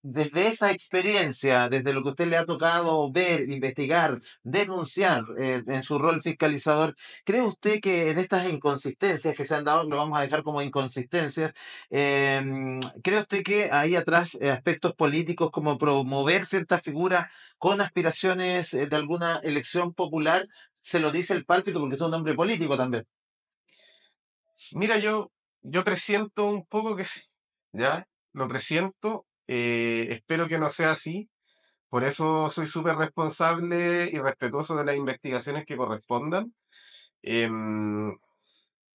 Desde esa experiencia, desde lo que usted le ha tocado ver, investigar, denunciar en su rol fiscalizador, ¿cree usted que en estas inconsistencias que se han dado, lo vamos a dejar como inconsistencias, ¿cree usted que hay atrás aspectos políticos como promover ciertas figuras con aspiraciones de alguna elección popular? Se lo dice el pálpito porque es un hombre político también. Mira, yo presiento un poco que sí, ¿ya? Lo presiento, espero que no sea así, por eso soy súper responsable y respetuoso de las investigaciones que correspondan. em,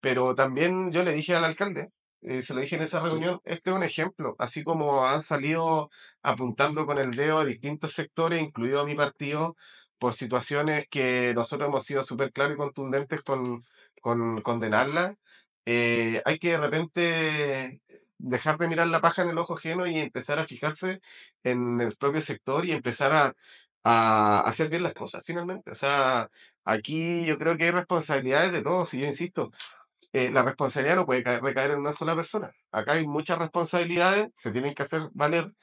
pero también yo le dije al alcalde, se lo dije en esa reunión, este es un ejemplo, así como han salido apuntando con el dedo a distintos sectores, incluido a mi partido, por situaciones que nosotros hemos sido súper claros y contundentes con condenarlas. Hay que de repente dejar de mirar la paja en el ojo ajeno y empezar a fijarse en el propio sector y empezar a hacer bien las cosas finalmente. O sea, aquí yo creo que hay responsabilidades de todos, y yo insisto, la responsabilidad no puede recaer en una sola persona. Acá hay muchas responsabilidades, se tienen que hacer valer,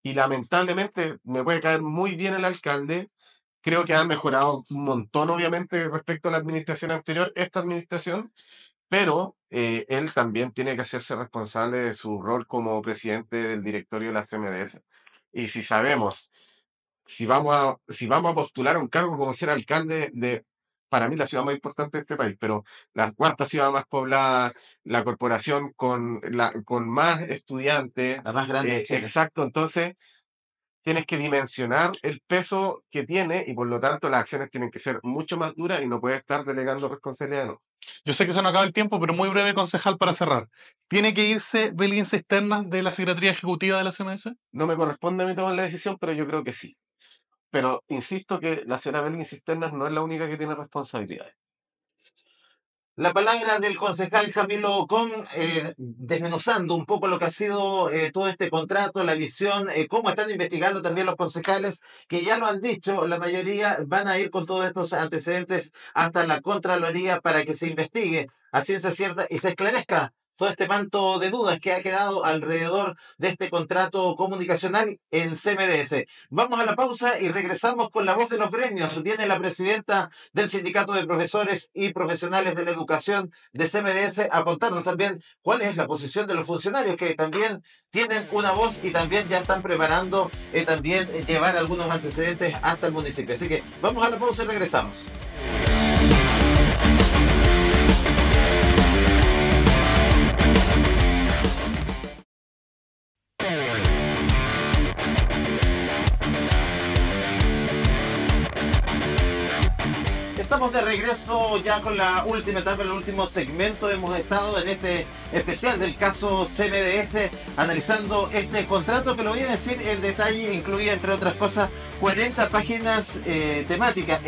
y lamentablemente me puede caer muy bien el alcalde. Creo que ha mejorado un montón, obviamente, respecto a la administración anterior, esta administración, pero él también tiene que hacerse responsable de su rol como presidente del directorio de la CMDS. Y si sabemos, si vamos a postular a un cargo como ser alcalde de, para mí, la ciudad más importante de este país, pero la cuarta ciudad más poblada, la corporación con más estudiantes, La más grande de Chile. exacto, entonces tienes que dimensionar el peso que tiene, y por lo tanto las acciones tienen que ser mucho más duras y no puedes estar delegando responsabilidad, no. Yo sé que se nos acaba el tiempo, pero muy breve, concejal, para cerrar. ¿Tiene que irse Belín Cisterna de la Secretaría Ejecutiva de la CMS? No me corresponde a mí tomar la decisión, pero yo creo que sí. Pero insisto que la señora Belén Cisternas no es la única que tiene responsabilidades. La palabra del concejal Camilo Con, desmenuzando un poco lo que ha sido todo este contrato, la visión, cómo están investigando también los concejales, que ya lo han dicho, la mayoría van a ir con todos estos antecedentes hasta la Contraloría para que se investigue a ciencia cierta y se esclarezca todo este manto de dudas que ha quedado alrededor de este contrato comunicacional en CMDS. Vamos a la pausa y regresamos con la voz de los gremios. Viene la presidenta del Sindicato de Profesores y Profesionales de la Educación de CMDS a contarnos también cuál es la posición de los funcionarios que también tienen una voz y también ya están preparando también llevar algunos antecedentes hasta el municipio. Así que vamos a la pausa y regresamos. Estamos de regreso ya con la última etapa, el último segmento. Hemos estado en este especial del caso CMDS analizando este contrato que lo voy a decir en detalle. Incluía, entre otras cosas, 40 páginas temáticas.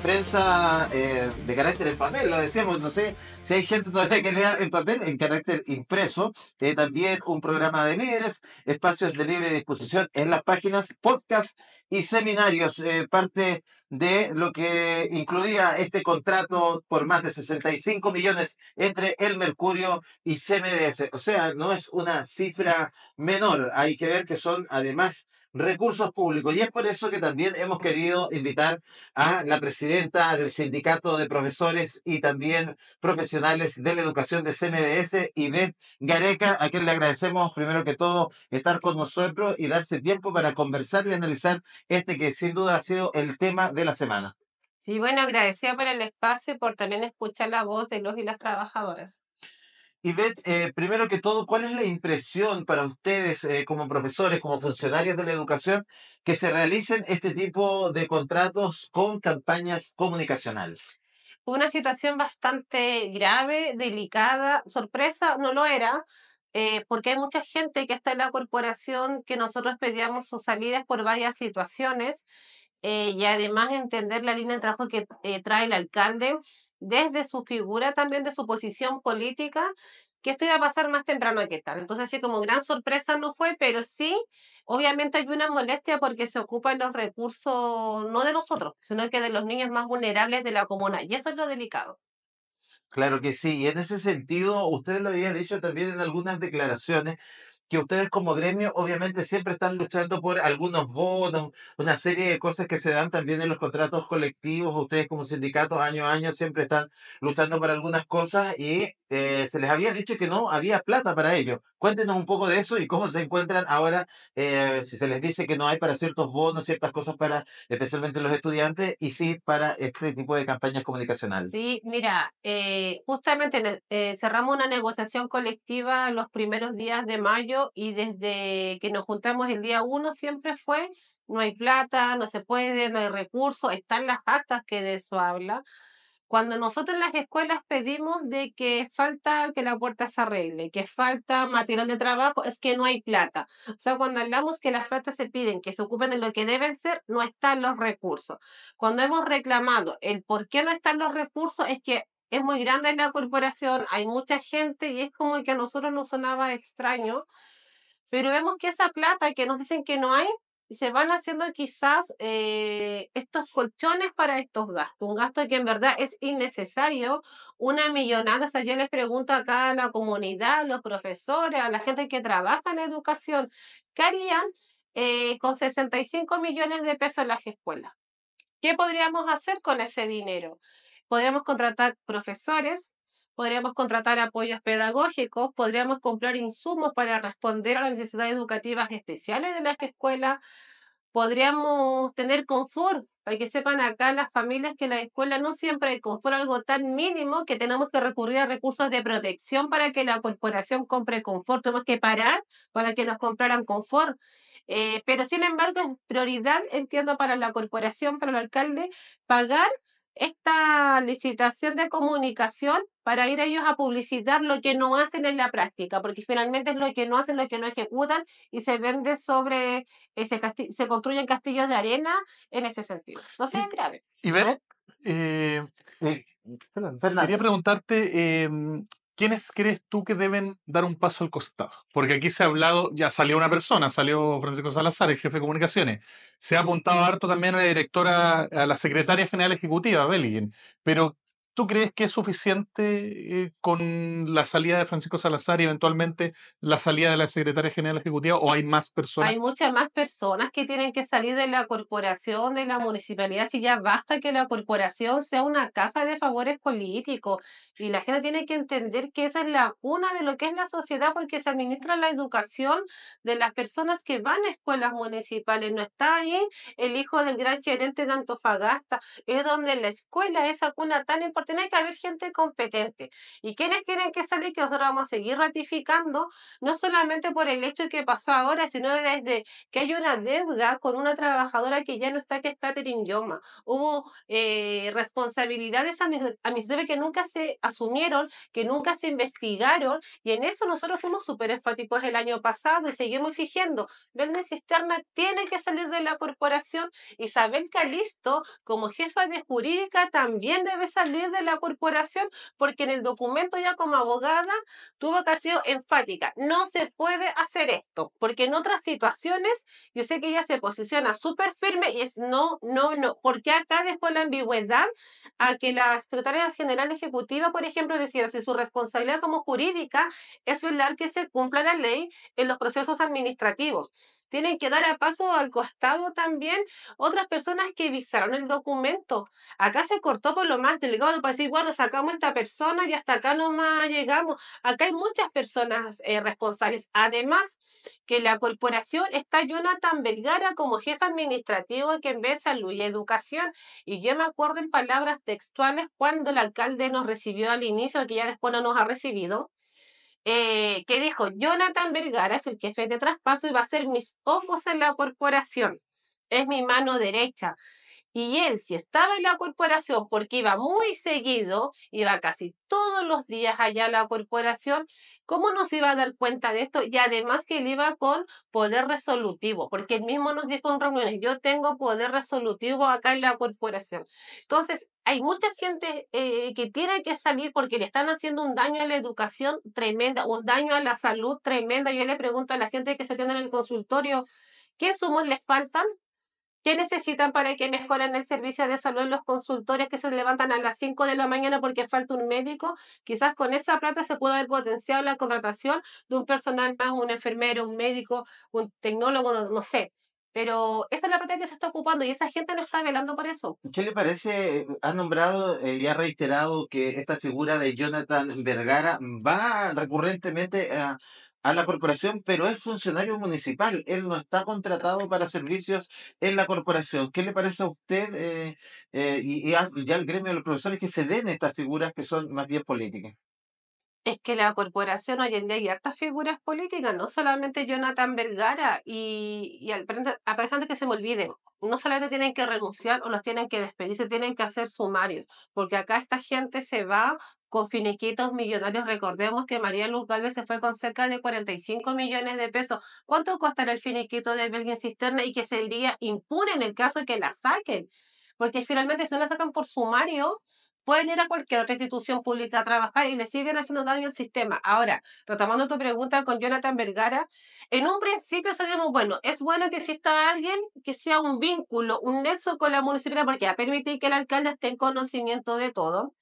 Prensa de carácter en papel, lo decíamos, no sé si hay gente todavía que lea en papel, en carácter impreso, también un programa de líderes, espacios de libre disposición en las páginas, podcast y seminarios, parte de lo que incluía este contrato por más de 65 millones entre el Mercurio y CMDS. O sea, no es una cifra menor, hay que ver que son además recursos públicos y es por eso que también hemos querido invitar a la presidenta del Sindicato de Profesores y también profesionales de la educación de CMDS, Ivette Gareca, a quien le agradecemos primero que todo estar con nosotros y darse tiempo para conversar y analizar este que sin duda ha sido el tema de la semana. Y bueno, agradecida por el espacio y por también escuchar la voz de los y las trabajadoras. Ivette, primero que todo, ¿cuál es la impresión para ustedes como profesores, como funcionarios de la educación, que se realicen este tipo de contratos con campañas comunicacionales? Una situación bastante grave, delicada, sorpresa, no lo era, porque hay mucha gente que está en la corporación que nosotros pedíamos sus salidas por varias situaciones y además entender la línea de trabajo que trae el alcalde desde su figura también de su posición política, que esto iba a pasar más temprano que tarde. Entonces, sí, como gran sorpresa no fue, pero sí, obviamente hay una molestia porque se ocupan los recursos no de nosotros, sino que de los niños más vulnerables de la comuna. Y eso es lo delicado. Claro que sí, y en ese sentido, usted lo había dicho también en algunas declaraciones, que ustedes como gremio obviamente siempre están luchando por algunos bonos, una serie de cosas que se dan también en los contratos colectivos. Ustedes como sindicatos año a año siempre están luchando por algunas cosas y se les había dicho que no había plata para ello. Cuéntenos un poco de eso y cómo se encuentran ahora, si se les dice que no hay para ciertos bonos, ciertas cosas para especialmente los estudiantes y sí para este tipo de campañas comunicacionales. Sí, mira, justamente cerramos una negociación colectiva los primeros días de mayo y desde que nos juntamos el día 1 siempre fue, no hay plata, no se puede, no hay recursos, están las actas que de eso habla. Cuando nosotros en las escuelas pedimos de que falta que la puerta se arregle, que falta material de trabajo, es que no hay plata. O sea, cuando hablamos que las platas se piden, que se ocupen de lo que deben ser, no están los recursos. Cuando hemos reclamado el por qué no están los recursos, es que es muy grande la corporación, hay mucha gente y es como que a nosotros nos sonaba extraño, pero vemos que esa plata que nos dicen que no hay, se van haciendo quizás estos colchones para estos gastos, un gasto que en verdad es innecesario, una millonada. O sea, yo les pregunto acá a la comunidad, a los profesores, a la gente que trabaja en educación, ¿qué harían con 65 millones de pesos en las escuelas? ¿Qué podríamos hacer con ese dinero? Podríamos contratar profesores, podríamos contratar apoyos pedagógicos, podríamos comprar insumos para responder a las necesidades educativas especiales de las escuelas, podríamos tener confort, para que sepan acá las familias que en la escuela no siempre hay confort, algo tan mínimo que tenemos que recurrir a recursos de protección para que la corporación compre confort, tenemos que parar para que nos compraran confort. Pero sin embargo es prioridad, entiendo, para la corporación, para el alcalde, pagar esta licitación de comunicación para ir ellos a publicitar lo que no hacen en la práctica, porque finalmente es lo que no hacen, lo que no ejecutan y se vende sobre se construyen castillos de arena en ese sentido. No sé, es grave. Y ver, Eh, Quería Fernando. preguntarte, ¿quiénes crees tú que deben dar un paso al costado? Porque aquí se ha hablado, ya salió una persona, salió Francisco Salazar, el jefe de comunicaciones. Se ha apuntado harto también a la directora, a la secretaria general ejecutiva, Belligen. Pero, ¿tú crees que es suficiente con la salida de Francisco Salazar y eventualmente la salida de la secretaria general ejecutiva o hay más personas? Hay muchas más personas que tienen que salir de la corporación, de la municipalidad, si ya basta que la corporación sea una caja de favores políticos. Y la gente tiene que entender que esa es la cuna de lo que es la sociedad, porque se administra la educación de las personas que van a escuelas municipales. No está ahí el hijo del gran gerente de Antofagasta, es donde la escuela, esa cuna tan importante, tiene que haber gente competente. ¿Y quienes tienen que salir? Que nosotros vamos a seguir ratificando, no solamente por el hecho que pasó ahora, sino desde que hay una deuda con una trabajadora que ya no está, que es Catherine Yoma. Hubo responsabilidades administrativas que nunca se asumieron, que nunca se investigaron, y en eso nosotros fuimos súper enfáticos el año pasado y seguimos exigiendo. Belén Cisterna tiene que salir de la corporación. Isabel Calisto, como jefa de jurídica, también debe salir de la corporación, porque en el documento ya como abogada tuvo que haber sido enfática. No se puede hacer esto, porque en otras situaciones yo sé que ella se posiciona súper firme y es no, no, no. Porque acá dejó la ambigüedad a que la secretaria general ejecutiva, por ejemplo, decía si su responsabilidad como jurídica es velar que se cumpla la ley en los procesos administrativos. Tienen que dar a paso al costado también otras personas que visaron el documento. Acá se cortó por lo más delicado para decir, bueno, sacamos a esta persona y hasta acá nomás llegamos. Acá hay muchas personas responsables. Además, que la corporación está Jonathan Vergara como jefe administrativo que en vez de salud y educación. Y yo me acuerdo en palabras textuales cuando el alcalde nos recibió al inicio, que ya después no nos ha recibido, que dijo, Jonathan Vergara es el jefe de traspaso y va a ser mis ojos en la corporación. Es mi mano derecha. Y él, si estaba en la corporación, porque iba muy seguido, iba casi todos los días allá a la corporación, ¿cómo no se iba a dar cuenta de esto? Y además que él iba con poder resolutivo, porque él mismo nos dijo en reuniones, yo tengo poder resolutivo acá en la corporación. Entonces, hay mucha gente que tiene que salir porque le están haciendo un daño a la educación tremenda, un daño a la salud tremenda. Yo le pregunto a la gente que se atiende en el consultorio, ¿qué insumos les faltan? ¿Qué necesitan para que mejoren el servicio de salud en los consultorios que se levantan a las 5 de la mañana porque falta un médico? Quizás con esa plata se puede haber potenciado la contratación de un personal más, un enfermero, un médico, un tecnólogo, no, no sé. Pero esa es la plata que se está ocupando y esa gente no está velando por eso. ¿Qué le parece? Ha nombrado y ha reiterado que esta figura de Jonathan Vergara va recurrentemente a la corporación, pero es funcionario municipal. Él no está contratado para servicios en la corporación. ¿Qué le parece a usted y ya al gremio de los profesores que se den estas figuras que son más bien políticas? Es que la corporación hoy en día hay hartas figuras políticas, no solamente Jonathan Vergara, y a pesar de que se me olvide, no solamente tienen que renunciar o los tienen que despedir, se tienen que hacer sumarios, porque acá esta gente se va con finiquitos millonarios. Recordemos que María Luz Gálvez se fue con cerca de 45 millones de pesos. ¿Cuánto costará el finiquito de Belgen Cisterna y que se diría impune en el caso de que la saquen? Porque finalmente si no la sacan por sumario, pueden ir a cualquier otra institución pública a trabajar y le siguen haciendo daño al sistema. Ahora, retomando tu pregunta con Jonathan Vergara, en un principio sabemos, bueno, es bueno que exista alguien que sea un vínculo, un nexo con la municipalidad, porque va a permitir que el alcalde esté en conocimiento de todo,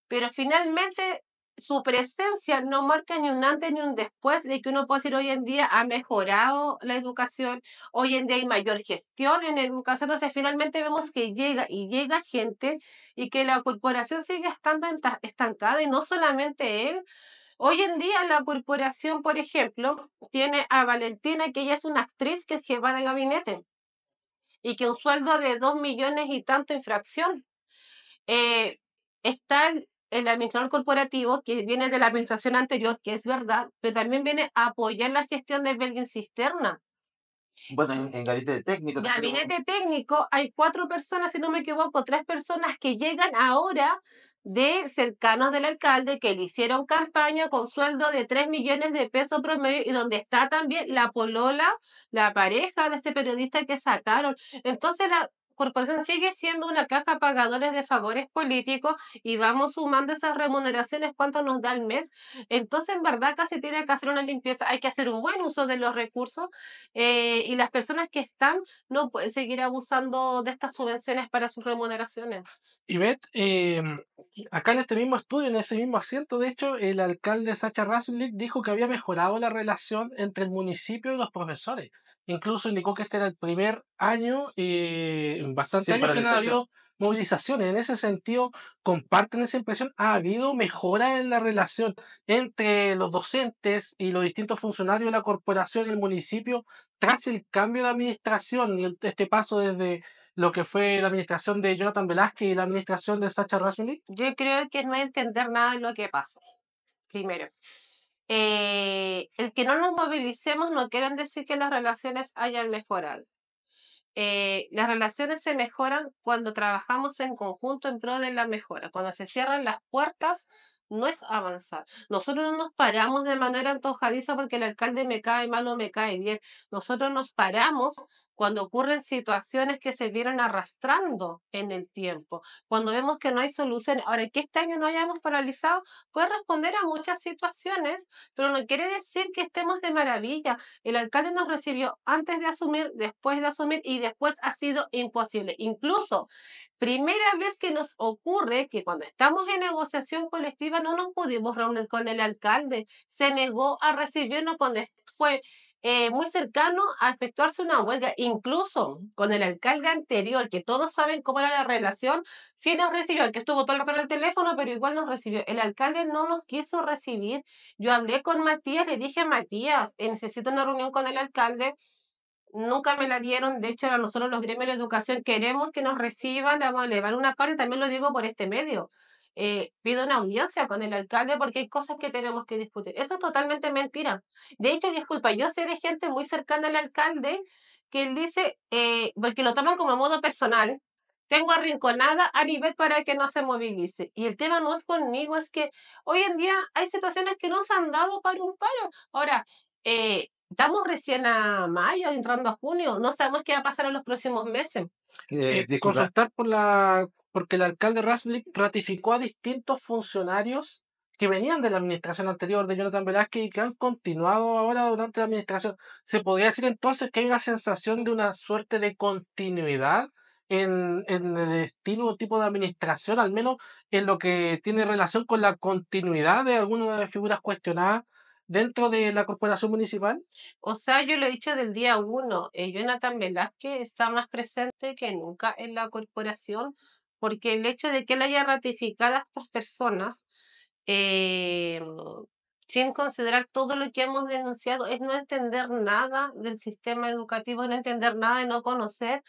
pero finalmente su presencia no marca ni un antes ni un después de que uno puede decir hoy en día ha mejorado la educación, hoy en día hay mayor gestión en educación, entonces finalmente vemos que llega y llega gente y que la corporación sigue estando estancada y no solamente él. Hoy en día la corporación, por ejemplo, tiene a Valentina, que ella es una actriz que es jefa de gabinete y que un sueldo de 2 millones y tanto infracción. Está el administrador corporativo que viene de la administración anterior, que es verdad, pero también viene a apoyar la gestión de Belgen Cisterna. Bueno, en gabinete técnico también. Gabinete técnico, hay 4 personas, si no me equivoco, 3 personas que llegan ahora de cercanos del alcalde, que le hicieron campaña con sueldo de 3 millones de pesos promedio y donde está también la polola, la pareja de este periodista que sacaron. Entonces, corporación sigue siendo una caja pagadores de favores políticos y vamos sumando esas remuneraciones, cuánto nos da el mes. Entonces, en verdad, casi tiene que hacer una limpieza, hay que hacer un buen uso de los recursos y las personas que están no pueden seguir abusando de estas subvenciones para sus remuneraciones. Y acá en este mismo estudio, en ese mismo asiento, de hecho, el alcalde Sacha Rasmussen dijo que había mejorado la relación entre el municipio y los profesores. Incluso indicó que este era el primer año, bastante Sin años que no ha paralización. habido movilizaciones. En ese sentido, ¿comparten esa impresión? ¿Ha habido mejora en la relación entre los docentes y los distintos funcionarios de la corporación y el municipio tras el cambio de administración y este paso desde lo que fue la administración de Jonathan Velázquez y la administración de Sacha Rasmussen? Yo creo que no entender nada de lo que pasa, primero. El que no nos movilicemos no quiere decir que las relaciones hayan mejorado. Las relaciones se mejoran cuando trabajamos en conjunto en pro de la mejora. Cuando se cierran las puertas, no es avanzar. Nosotros no nos paramos de manera antojadiza porque el alcalde me cae mal o me cae bien. Nosotros nos paramos cuando ocurren situaciones que se vieron arrastrando en el tiempo, cuando vemos que no hay soluciones. Ahora, que este año no hayamos paralizado puede responder a muchas situaciones, pero no quiere decir que estemos de maravilla. El alcalde nos recibió antes de asumir, después de asumir y después ha sido imposible. Incluso, primera vez que nos ocurre que cuando estamos en negociación colectiva no nos pudimos reunir con el alcalde. Se negó a recibirnos cuando fue muy cercano a efectuarse una huelga. Incluso con el alcalde anterior, que todos saben cómo era la relación, sí nos recibió, que estuvo todo el rato en el teléfono, pero igual nos recibió. El alcalde no nos quiso recibir. Yo hablé con Matías, le dije, Matías, necesito una reunión con el alcalde. Nunca me la dieron, de hecho, a nosotros los gremios de educación queremos que nos reciban, le vamos a elevar una parte, también lo digo por este medio. Pido una audiencia con el alcalde porque hay cosas que tenemos que discutir. Eso es totalmente mentira. De hecho, disculpa, yo sé de gente muy cercana al alcalde que él dice, porque lo toman como modo personal, tengo arrinconada a nivel para que no se movilice. Y el tema no es conmigo, es que hoy en día hay situaciones que no se han dado para un paro. Ahora, estamos recién a mayo, entrando a junio, no sabemos qué va a pasar en los próximos meses. Disculpa, Consultar porque el alcalde Rasmussen ratificó a distintos funcionarios que venían de la administración anterior de Jonathan Velázquez y que han continuado ahora durante la administración. ¿Se podría decir entonces que hay una sensación de una suerte de continuidad en el estilo o tipo de administración, al menos en lo que tiene relación con la continuidad de algunas de las figuras cuestionadas dentro de la corporación municipal? O sea, yo lo he dicho del día uno, Jonathan Velázquez está más presente que nunca en la corporación, porque el hecho de que él haya ratificado a estas personas, eh, sin considerar todo lo que hemos denunciado, es no entender nada del sistema educativo, no entender nada y no conocer,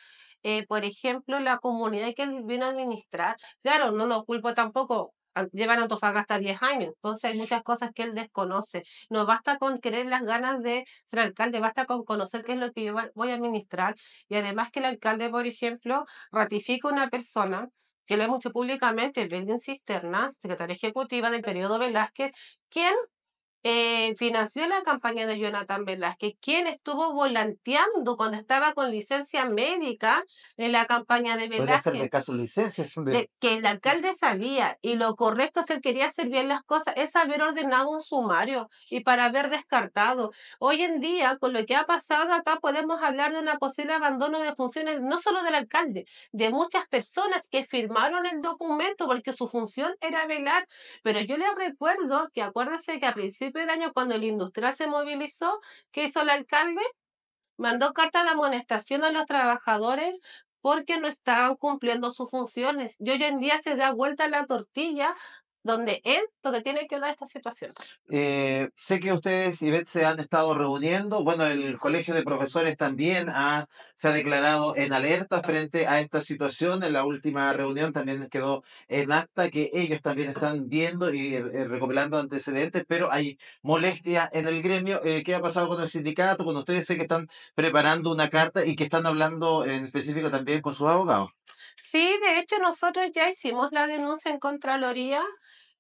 por ejemplo, la comunidad que él vino a administrar. Claro, no lo culpo tampoco. Lleva en Antofagasta 10 años, entonces hay muchas cosas que él desconoce. No basta con querer las ganas de ser alcalde, basta con conocer qué es lo que yo voy a administrar. Y además que el alcalde, por ejemplo, ratifica una persona, que lo hemos hecho públicamente, Belén Cisterna, secretaria ejecutiva del periodo Velázquez, quien financió la campaña de Jonathan Velázquez, quien estuvo volanteando cuando estaba con licencia médica en la campaña de podría ser de Velázquez caso licencia también. que el alcalde sabía y lo correcto es él quería hacer bien las cosas, es haber ordenado un sumario y para haber descartado. Hoy en día, con lo que ha pasado acá, podemos hablar de una posible abandono de funciones, no solo del alcalde, de muchas personas que firmaron el documento porque su función era velar. Pero yo les recuerdo que acuérdense que a principio de año, cuando el industrial se movilizó, ¿qué hizo el alcalde? Mandó carta de amonestación a los trabajadores porque no estaban cumpliendo sus funciones. Y hoy en día se da vuelta la tortilla donde tiene que hablar esta situación. Sé que ustedes, Ivette, se han estado reuniendo. Bueno, el Colegio de Profesores también se ha declarado en alerta frente a esta situación. En la última reunión también quedó en acta que ellos también están viendo y recopilando antecedentes, pero hay molestia en el gremio. ¿Qué ha pasado con el sindicato? Con ustedes sé que están preparando una carta y que están hablando en específico también con sus abogados. Sí, de hecho nosotros ya hicimos la denuncia en Contraloría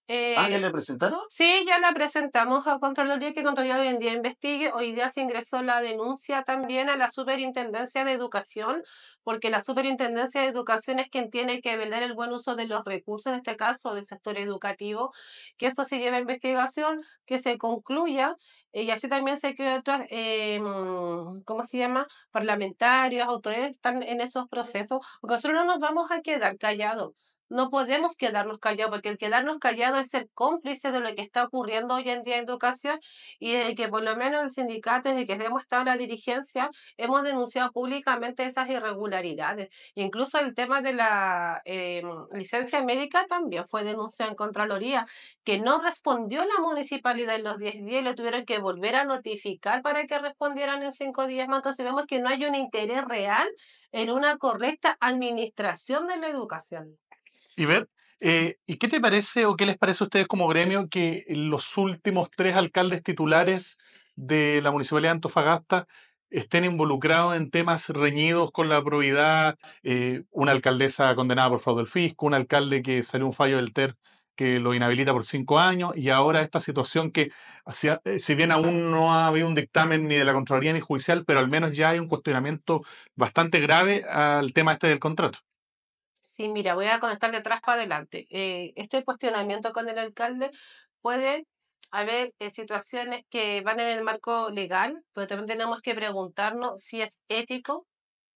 ¿ya Eh, le presentaron? Sí, ya la presentamos a Contraloría, que Contraloría hoy en día investigue. Hoy día se ingresó la denuncia también a la Superintendencia de Educación, porque la Superintendencia de Educación es quien tiene que velar el buen uso de los recursos, en este caso del sector educativo, que eso se lleve a investigación, que se concluya, y así también sé que otras, ¿cómo se llama? Parlamentarios, autoridades están en esos procesos, porque nosotros no nos vamos a quedar callados. No podemos quedarnos callados, porque el quedarnos callados es ser cómplice de lo que está ocurriendo hoy en día en educación, y desde que por lo menos el sindicato, desde que hemos estado en la dirigencia, hemos denunciado públicamente esas irregularidades. Incluso el tema de la licencia médica también fue denunciado en Contraloría, que no respondió la municipalidad en los 10 días y le tuvieron que volver a notificar para que respondieran en 5 días más. Entonces vemos que no hay un interés real en una correcta administración de la educación. Y ver, ¿y qué te parece o qué les parece a ustedes como gremio que los últimos 3 alcaldes titulares de la Municipalidad de Antofagasta estén involucrados en temas reñidos con la probidad? Una alcaldesa condenada por fraude al fisco, un alcalde que salió un fallo del TER que lo inhabilita por 5 años, y ahora esta situación que, si bien aún no ha habido un dictamen ni de la Contraloría ni judicial, pero al menos ya hay un cuestionamiento bastante grave al tema este del contrato. Sí, mira, voy a conectar de atrás para adelante. Este cuestionamiento con el alcalde puede haber situaciones que van en el marco legal, pero también tenemos que preguntarnos si es ético,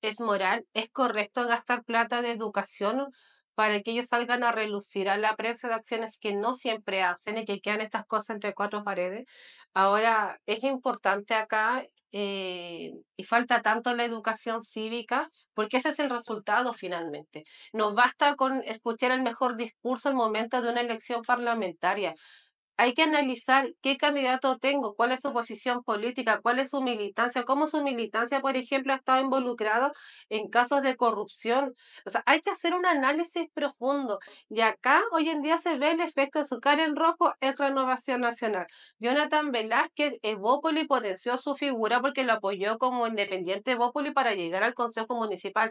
es moral, es correcto gastar plata de educación para que ellos salgan a relucir a la prensa de acciones que no siempre hacen y que quedan estas cosas entre cuatro paredes. Ahora, es importante acá, y falta tanto la educación cívica, porque ese es el resultado finalmente. No basta con escuchar el mejor discurso al momento de una elección parlamentaria. Hay que analizar qué candidato tengo, cuál es su posición política, cuál es su militancia, cómo su militancia, por ejemplo, ha estado involucrada en casos de corrupción. O sea, hay que hacer un análisis profundo. Y acá hoy en día se ve el efecto de su cara en rojo en Renovación Nacional. Jonathan Velázquez, Evópoli potenció su figura porque lo apoyó como independiente Evópoli para llegar al Consejo Municipal.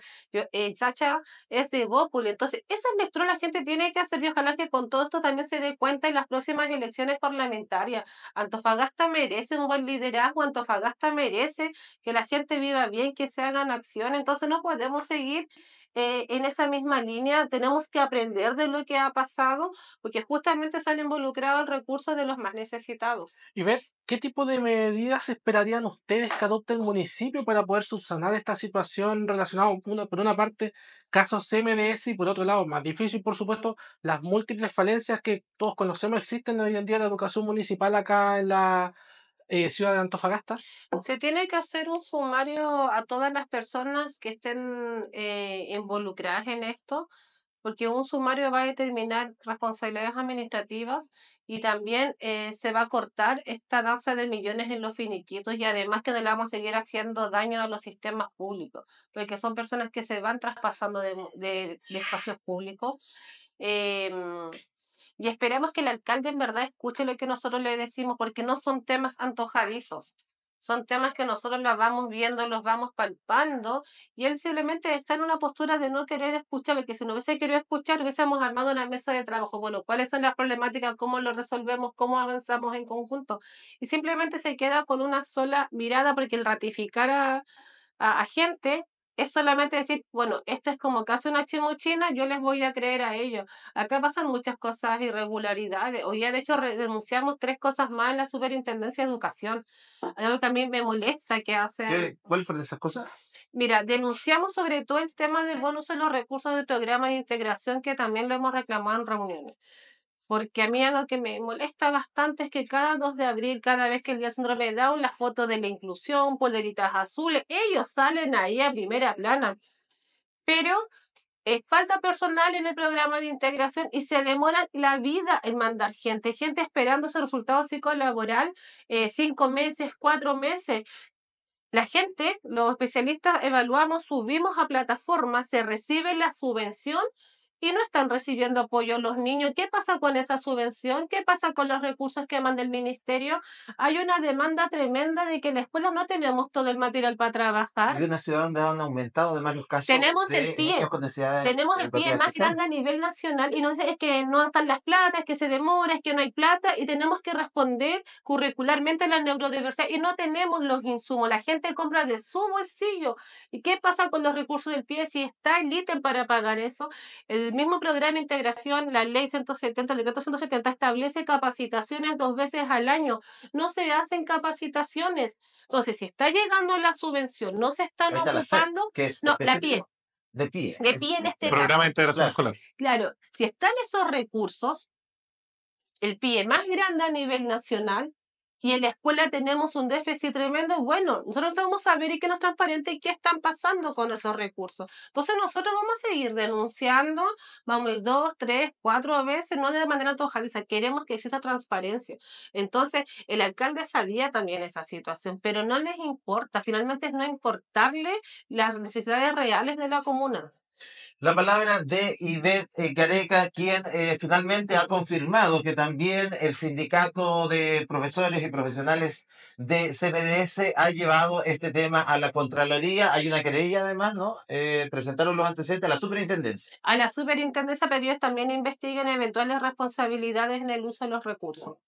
Sacha es de Evópoli. Entonces, esa lectura la gente tiene que hacer, y ojalá que con todo esto también se dé cuenta en las próximas elecciones parlamentarias. Antofagasta merece un buen liderazgo, Antofagasta merece que la gente viva bien, que se hagan acciones. Entonces, no podemos seguir en esa misma línea. Tenemos que aprender de lo que ha pasado, porque justamente se han involucrado el recurso de los más necesitados. Y ver qué tipo de medidas esperarían ustedes que adopte el municipio para poder subsanar esta situación relacionada, por una parte, casos CMDS, y por otro lado, más difícil, por supuesto, las múltiples falencias que todos conocemos existen hoy en día en la educación municipal acá en la ciudad de Antofagasta. Se tiene que hacer un sumario a todas las personas que estén involucradas en esto, porque un sumario va a determinar responsabilidades administrativas, y también se va a cortar esta danza de millones en los finiquitos, y además que no le vamos a seguir haciendo daño a los sistemas públicos, porque son personas que se van traspasando de espacios públicos. Em, y esperemos que el alcalde en verdad escuche lo que nosotros le decimos, porque no son temas antojadizos. Son temas que nosotros los vamos viendo, los vamos palpando, y él simplemente está en una postura de no querer escuchar, porque si no hubiese querido escuchar, hubiésemos armado una mesa de trabajo. Bueno, ¿cuáles son las problemáticas? ¿Cómo lo resolvemos? ¿Cómo avanzamos en conjunto? Y simplemente se queda con una sola mirada, porque el ratificar a gente es solamente decir, bueno, esto es como casi una chimuchina, yo les voy a creer a ellos. Acá pasan muchas cosas, irregularidades. Hoy ya, de hecho, denunciamos 3 cosas más en la Superintendencia de Educación. Algo que a mí me molesta que hacen. ¿Cuáles fueron esas cosas? Mira, denunciamos sobre todo el tema del buen uso de los recursos del programa de integración, que también lo hemos reclamado en reuniones. Porque a mí algo que me molesta bastante es que cada 2 de abril, cada vez que el día del síndrome de Down, la foto de la inclusión, poleritas azules, ellos salen ahí a primera plana. Pero falta personal en el programa de integración y se demora la vida en mandar gente, gente esperando ese resultado psicolaboral, 5 meses, 4 meses. La gente, los especialistas evaluamos, subimos a plataforma, se recibe la subvención y no están recibiendo apoyo los niños. ¿Qué pasa con esa subvención? ¿Qué pasa con los recursos que manda el ministerio? Hay una demanda tremenda de que en la escuela no tenemos todo el material para Hay trabajar. una ciudad donde han aumentado además los casos Tenemos el de PIE, niños con necesidades tenemos el PIE educativas más especiales. grande a nivel nacional y no es que no están las platas, es que se demora, es que no hay plata y tenemos que responder curricularmente a la neurodiversidad y no tenemos los insumos. La gente compra de su bolsillo. ¿Y qué pasa con los recursos del PIE si está el ítem para pagar eso? El mismo programa de integración, la ley 170, el decreto 170, establece capacitaciones 2 veces al año. No se hacen capacitaciones. Entonces, si está llegando la subvención, no se están Ahí está la SEP, ocupando, que es no, la PIE, específico de PIE. de PIE en este Programa caso. de integración Claro. escolar. Claro, si están esos recursos, el PIE más grande a nivel nacional, y en la escuela tenemos un déficit tremendo, bueno, nosotros vamos a ver y que nos transparente qué están pasando con esos recursos. Entonces nosotros vamos a seguir denunciando, vamos a ir 2, 3, 4 veces, no de manera antojadiza, queremos que exista transparencia. Entonces, el alcalde sabía también esa situación, pero no les importa, finalmente es no importarle las necesidades reales de la comuna. La palabra de Ivette Gareca, quien finalmente ha confirmado que también el sindicato de profesores y profesionales de CPDS ha llevado este tema a la Contraloría. Hay una querella además, ¿no? Presentaron los antecedentes a la superintendencia. A la superintendencia, pero ellos también investiguen eventuales responsabilidades en el uso de los recursos.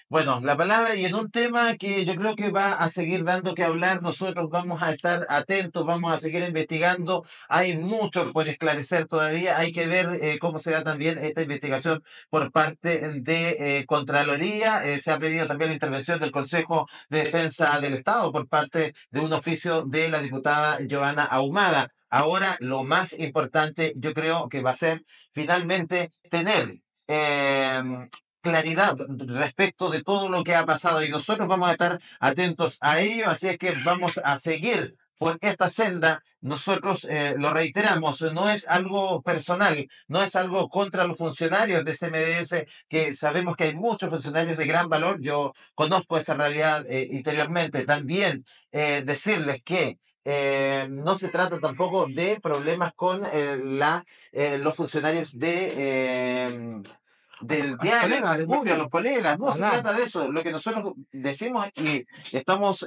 Bueno, la palabra y en un tema que yo creo que va a seguir dando que hablar, nosotros vamos a estar atentos, vamos a seguir investigando. Hay mucho por esclarecer todavía. Hay que ver cómo se da también esta investigación por parte de Contraloría. Se ha pedido también la intervención del Consejo de Defensa del Estado por parte de un oficio de la diputada Giovanna Ahumada. Ahora, lo más importante, yo creo que va a ser finalmente tener claridad respecto de todo lo que ha pasado y nosotros vamos a estar atentos a ello, así es que vamos a seguir por esta senda. Nosotros lo reiteramos, no es algo personal, no es algo contra los funcionarios de CMDS, que sabemos que hay muchos funcionarios de gran valor, yo conozco esa realidad interiormente. También decirles que no se trata tampoco de problemas con los funcionarios del diario, colegas, del Mercurio, medio. los colegas, no se Ojalá. trata de eso. Lo que nosotros decimos y estamos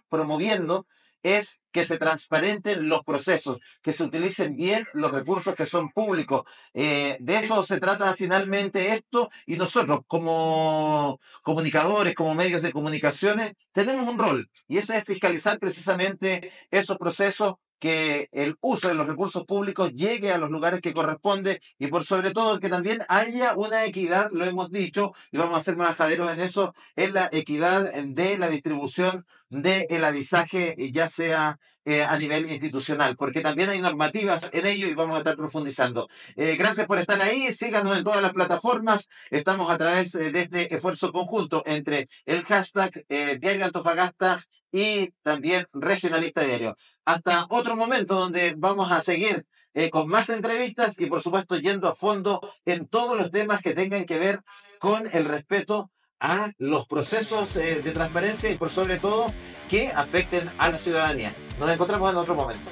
promoviendo es que se transparenten los procesos, que se utilicen bien los recursos que son públicos. De eso se trata finalmente esto y nosotros como comunicadores, como medios de comunicaciones, tenemos un rol y ese es fiscalizar precisamente esos procesos, que el uso de los recursos públicos llegue a los lugares que corresponde y por sobre todo que también haya una equidad, lo hemos dicho y vamos a ser más majaderos en eso, en la equidad de la distribución del avisaje, ya sea a nivel institucional, porque también hay normativas en ello y vamos a estar profundizando. Gracias por estar ahí, síganos en todas las plataformas, estamos a través de este esfuerzo conjunto entre el hashtag Diario Antofagasta y también Regionalista Diario. Hasta otro momento donde vamos a seguir con más entrevistas y por supuesto yendo a fondo en todos los temas que tengan que ver con el respeto a los procesos de transparencia y por sobre todo que afecten a la ciudadanía. Nos encontramos en otro momento.